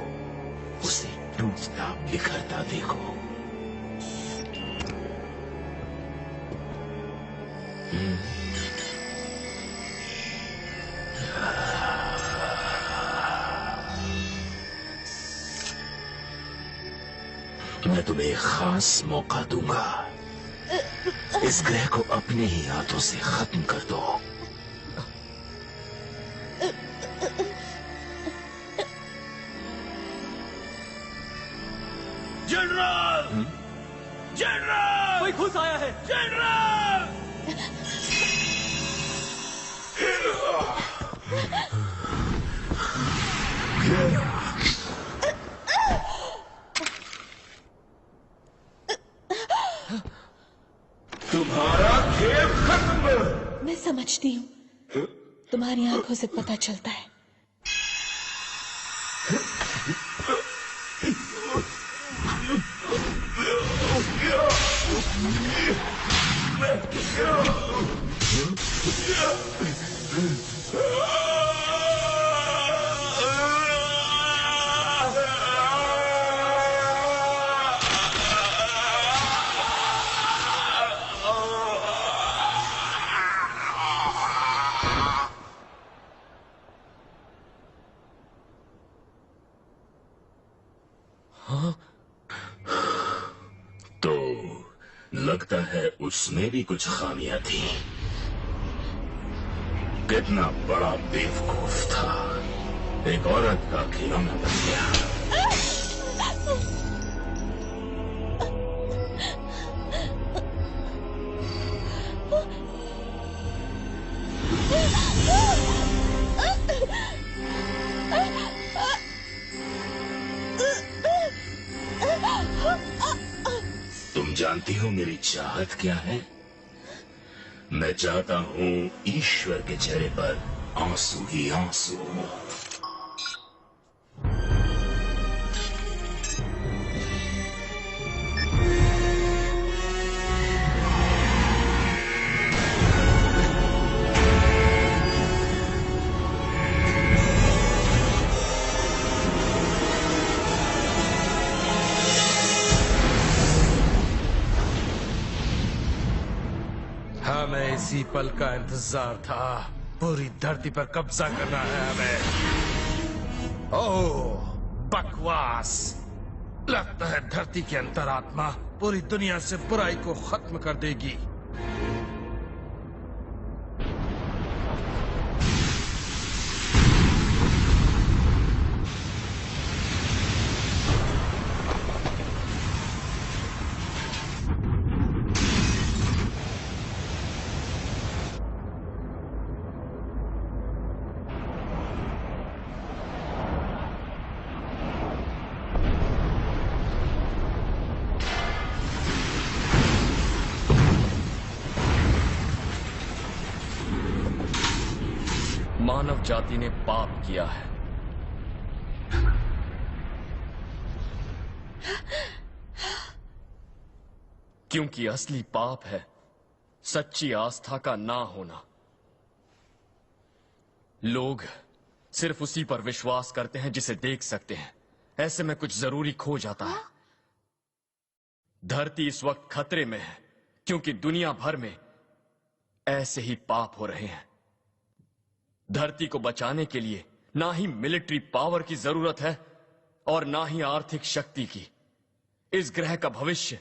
उसे टूटता बिखरता देखो। मैं तुम्हें एक खास मौका दूंगा। इस ग्रह को अपने ही हाथों से खत्म कर दो। जनरल! जनरल! कोई घुस आया है। जनरल! तुम्हारा खेल खत्म। मैं समझती हूँ, तुम्हारी आंखों से पता चलता है। तो लगता है उसमें भी कुछ खामियां थी। कितना बड़ा बेवकूफ था, एक औरत का खिलौना बन गया। तुम जानती हो मेरी चाहत क्या है? मैं चाहता हूँ ईश्वर के चेहरे पर आंसू ही आंसू। हमें इसी पल का इंतजार था। पूरी धरती पर कब्जा करना है हमें। ओह, बकवास। लगता है धरती की अंतरात्मा पूरी दुनिया से बुराई को खत्म कर देगी। मानव जाति ने पाप किया है। क्योंकि असली पाप है सच्ची आस्था का ना होना। लोग सिर्फ उसी पर विश्वास करते हैं जिसे देख सकते हैं। ऐसे में कुछ जरूरी खो जाता है। धरती इस वक्त खतरे में है क्योंकि दुनिया भर में ऐसे ही पाप हो रहे हैं। धरती को बचाने के लिए ना ही मिलिट्री पावर की जरूरत है और ना ही आर्थिक शक्ति की। इस ग्रह का भविष्य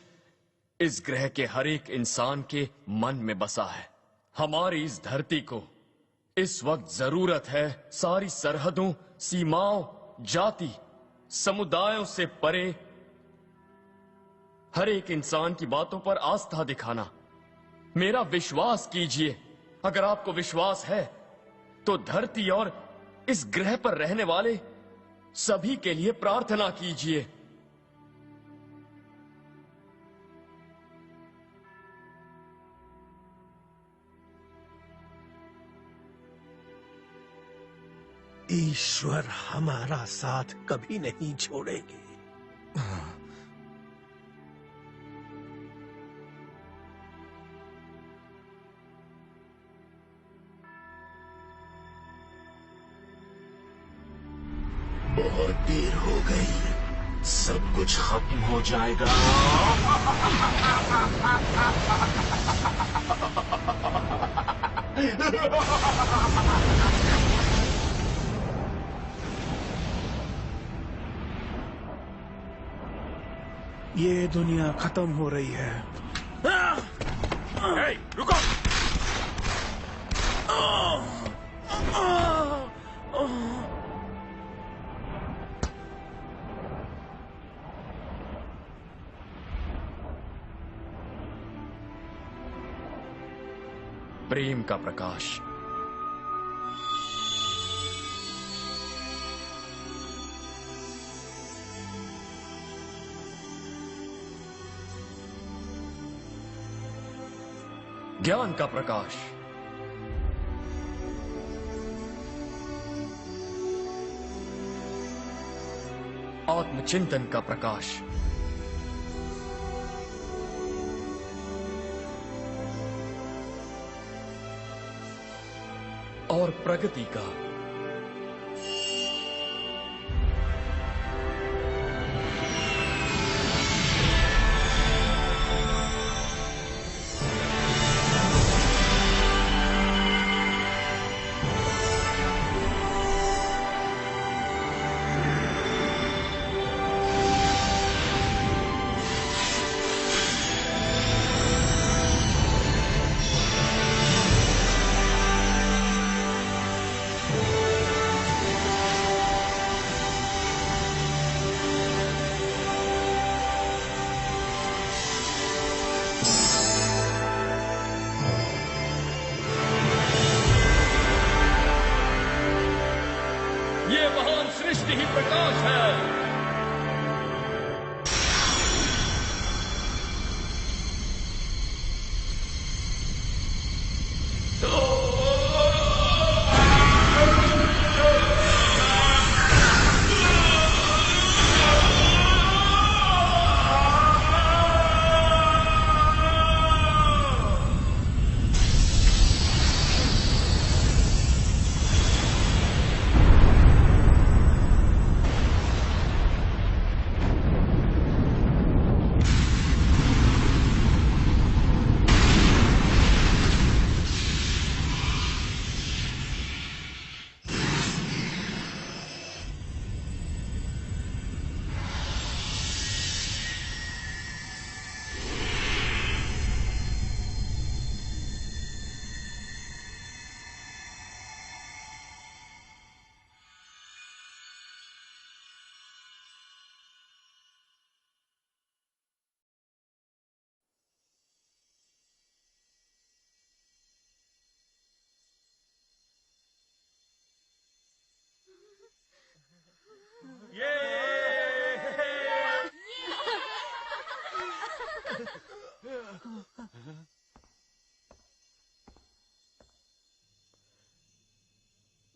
इस ग्रह के हर एक इंसान के मन में बसा है। हमारी इस धरती को इस वक्त जरूरत है सारी सरहदों, सीमाओं, जाति, समुदायों से परे हर एक इंसान की बातों पर आस्था दिखाना। मेरा विश्वास कीजिए। अगर आपको विश्वास है तो धरती और इस ग्रह पर रहने वाले सभी के लिए प्रार्थना कीजिए। ईश्वर हमारा साथ कभी नहीं छोड़ेंगे। बहुत देर हो गई, सब कुछ खत्म हो जाएगा। ये दुनिया खत्म हो रही है। रुको। प्रेम का प्रकाश। ज्ञान का प्रकाश। आत्मचिंतन का प्रकाश। और प्रगति का। ये महान सृष्टि ही प्रकाश है।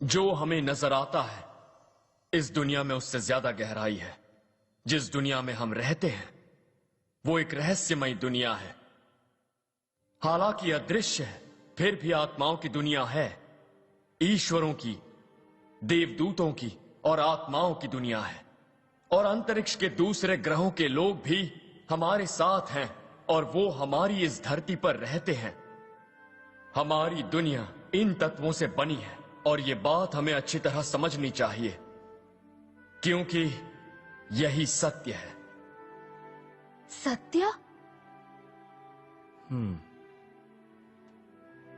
जो हमें नजर आता है इस दुनिया में उससे ज्यादा गहराई है। जिस दुनिया में हम रहते हैं वो एक रहस्यमयी दुनिया है। हालांकि अदृश्य है, फिर भी आत्माओं की दुनिया है। ईश्वरों की, देवदूतों की और आत्माओं की दुनिया है। और अंतरिक्ष के दूसरे ग्रहों के लोग भी हमारे साथ हैं और वो हमारी इस धरती पर रहते हैं। हमारी दुनिया इन तत्वों से बनी है और ये बात हमें अच्छी तरह समझनी चाहिए, क्योंकि यही सत्य है। सत्य?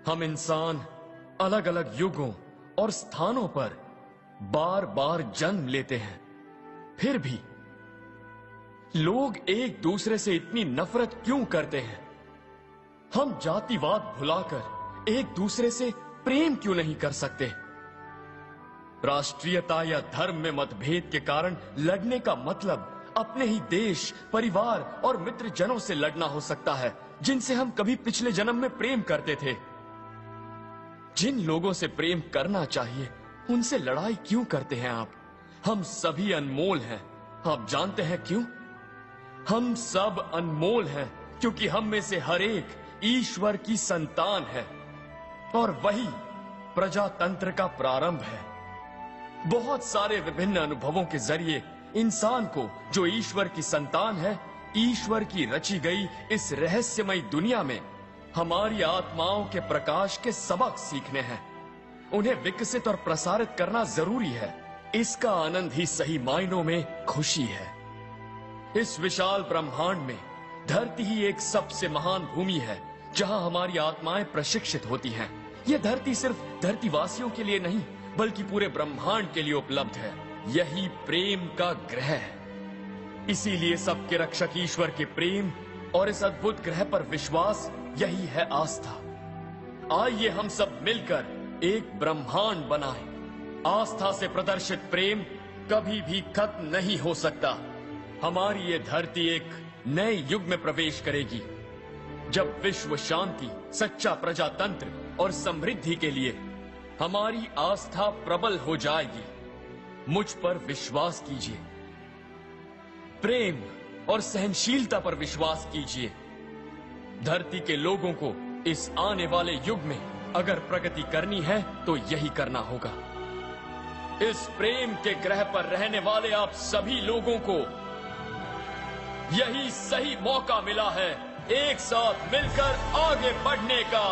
हम इंसान अलग अलग युगों और स्थानों पर बार बार जन्म लेते हैं, फिर भी लोग एक दूसरे से इतनी नफरत क्यों करते हैं? हम जातिवाद भुलाकर एक दूसरे से प्रेम क्यों नहीं कर सकते? राष्ट्रीयता या धर्म में मतभेद के कारण लड़ने का मतलब अपने ही देश, परिवार और मित्रजनों से लड़ना हो सकता है, जिनसे हम कभी पिछले जन्म में प्रेम करते थे। जिन लोगों से प्रेम करना चाहिए उनसे लड़ाई क्यों करते हैं आप? हम सभी अनमोल हैं। आप जानते हैं क्यों? हम सब अनमोल हैं क्योंकि हम में से हर एक ईश्वर की संतान है और वही प्रजातंत्र का प्रारंभ है। बहुत सारे विभिन्न अनुभवों के जरिए इंसान को, जो ईश्वर की संतान है, ईश्वर की रची गई इस रहस्यमयी दुनिया में हमारी आत्माओं के प्रकाश के सबक सीखने हैं। उन्हें विकसित और प्रसारित करना जरूरी है। इसका आनंद ही सही मायनों में खुशी है। इस विशाल ब्रह्मांड में धरती ही एक सबसे महान भूमि है जहां हमारी आत्माएं प्रशिक्षित होती हैं। यह धरती सिर्फ धरतीवासियों के लिए नहीं बल्कि पूरे ब्रह्मांड के लिए उपलब्ध है। यही प्रेम का ग्रह है। इसीलिए सबके रक्षक ईश्वर के प्रेम और इस अद्भुत ग्रह पर विश्वास, यही है आस्था। आइए हम सब मिलकर एक ब्रह्मांड बनाएं। आस्था से प्रदर्शित प्रेम कभी भी खत्म नहीं हो सकता। हमारी ये धरती एक नए युग में प्रवेश करेगी, जब विश्व शांति, सच्चा प्रजातंत्र और समृद्धि के लिए हमारी आस्था प्रबल हो जाएगी। मुझ पर विश्वास कीजिए, प्रेम और सहनशीलता पर विश्वास कीजिए। धरती के लोगों को इस आने वाले युग में अगर प्रगति करनी है तो यही करना होगा। इस प्रेम के ग्रह पर रहने वाले आप सभी लोगों को यही सही मौका मिला है एक साथ मिलकर आगे बढ़ने का।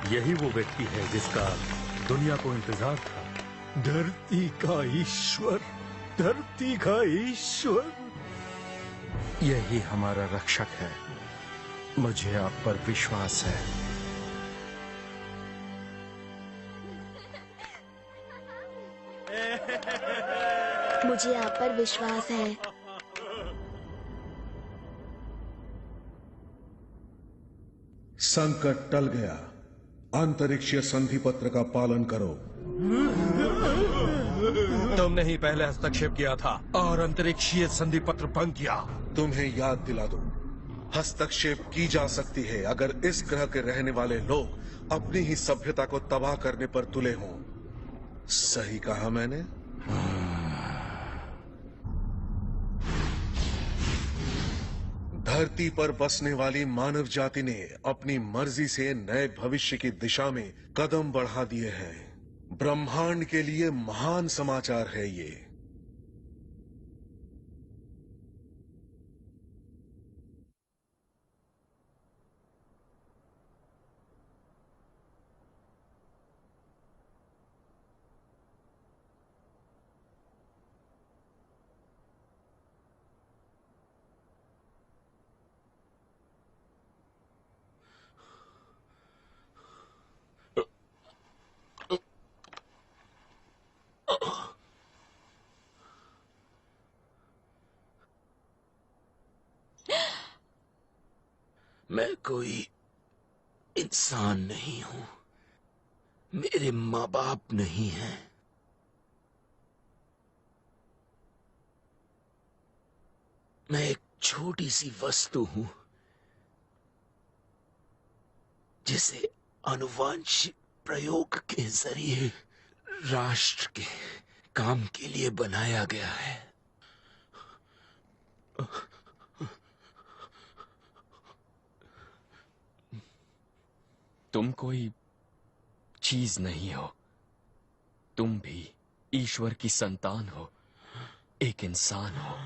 यही वो व्यक्ति है जिसका दुनिया को इंतजार था। धरती का ईश्वर, धरती का ईश्वर। यही हमारा रक्षक है। मुझे आप पर विश्वास है। मुझे आप पर विश्वास है। संकट टल गया। अंतरिक्षीय संधि पत्र का पालन करो। तुमने ही पहले हस्तक्षेप किया था और अंतरिक्षीय संधि पत्र भंग किया। तुम्हें याद दिला दूं, हस्तक्षेप की जा सकती है अगर इस ग्रह के रहने वाले लोग अपनी ही सभ्यता को तबाह करने पर तुले हों। सही कहा मैंने? धरती पर बसने वाली मानव जाति ने अपनी मर्जी से नए भविष्य की दिशा में कदम बढ़ा दिए हैं। ब्रह्मांड के लिए महान समाचार है ये। मैं कोई इंसान नहीं हूं। मेरे माँ बाप नहीं हैं। मैं एक छोटी सी वस्तु हूं जिसे आनुवांशिक प्रयोग के जरिए राष्ट्र के काम के लिए बनाया गया है। तुम कोई चीज नहीं हो। तुम भी ईश्वर की संतान हो, एक इंसान हो।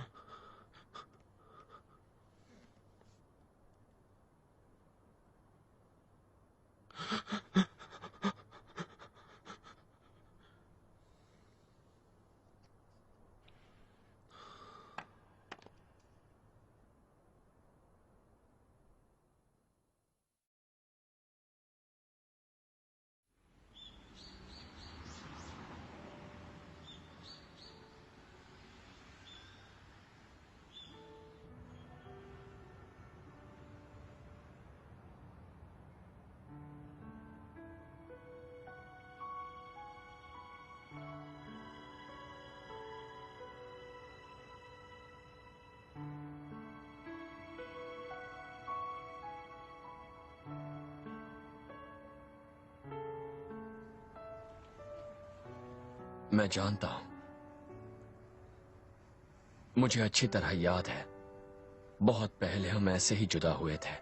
मैं जानता हूं, मुझे अच्छी तरह याद है, बहुत पहले हम ऐसे ही जुदा हुए थे।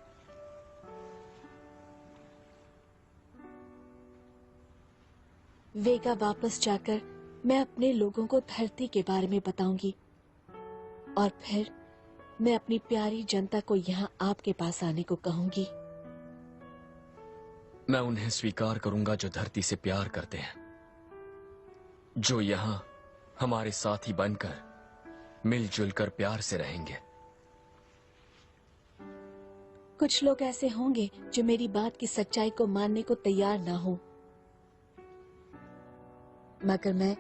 वेगा वापस जाकर मैं अपने लोगों को धरती के बारे में बताऊंगी और फिर मैं अपनी प्यारी जनता को यहाँ आपके पास आने को कहूंगी। मैं उन्हें स्वीकार करूंगा जो धरती से प्यार करते हैं, जो यहाँ हमारे साथी बनकर मिलजुल कर प्यार से रहेंगे। कुछ लोग ऐसे होंगे जो मेरी बात की सच्चाई को मानने को तैयार ना हो, मगर मैं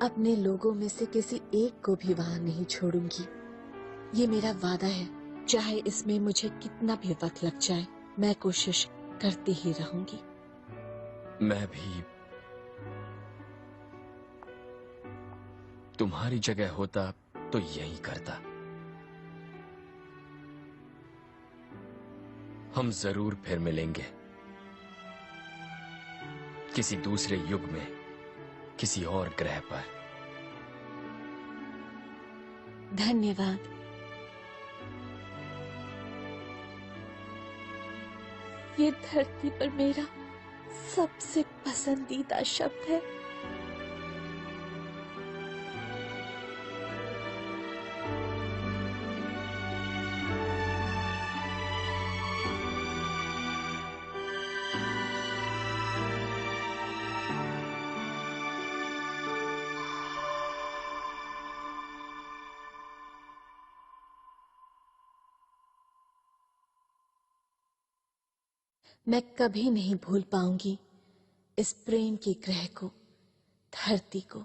अपने लोगों में से किसी एक को भी वहां नहीं छोड़ूंगी। ये मेरा वादा है, चाहे इसमें मुझे कितना भी वक्त लग जाए, मैं कोशिश करती ही रहूंगी। मैं भी तुम्हारी जगह होता तो यही करता। हम जरूर फिर मिलेंगे, किसी दूसरे युग में, किसी और ग्रह पर। धन्यवाद। ये धरती पर मेरा सबसे पसंदीदा शब्द है। मैं कभी नहीं भूल पाऊंगी इस प्रेम के ग्रह को, धरती को।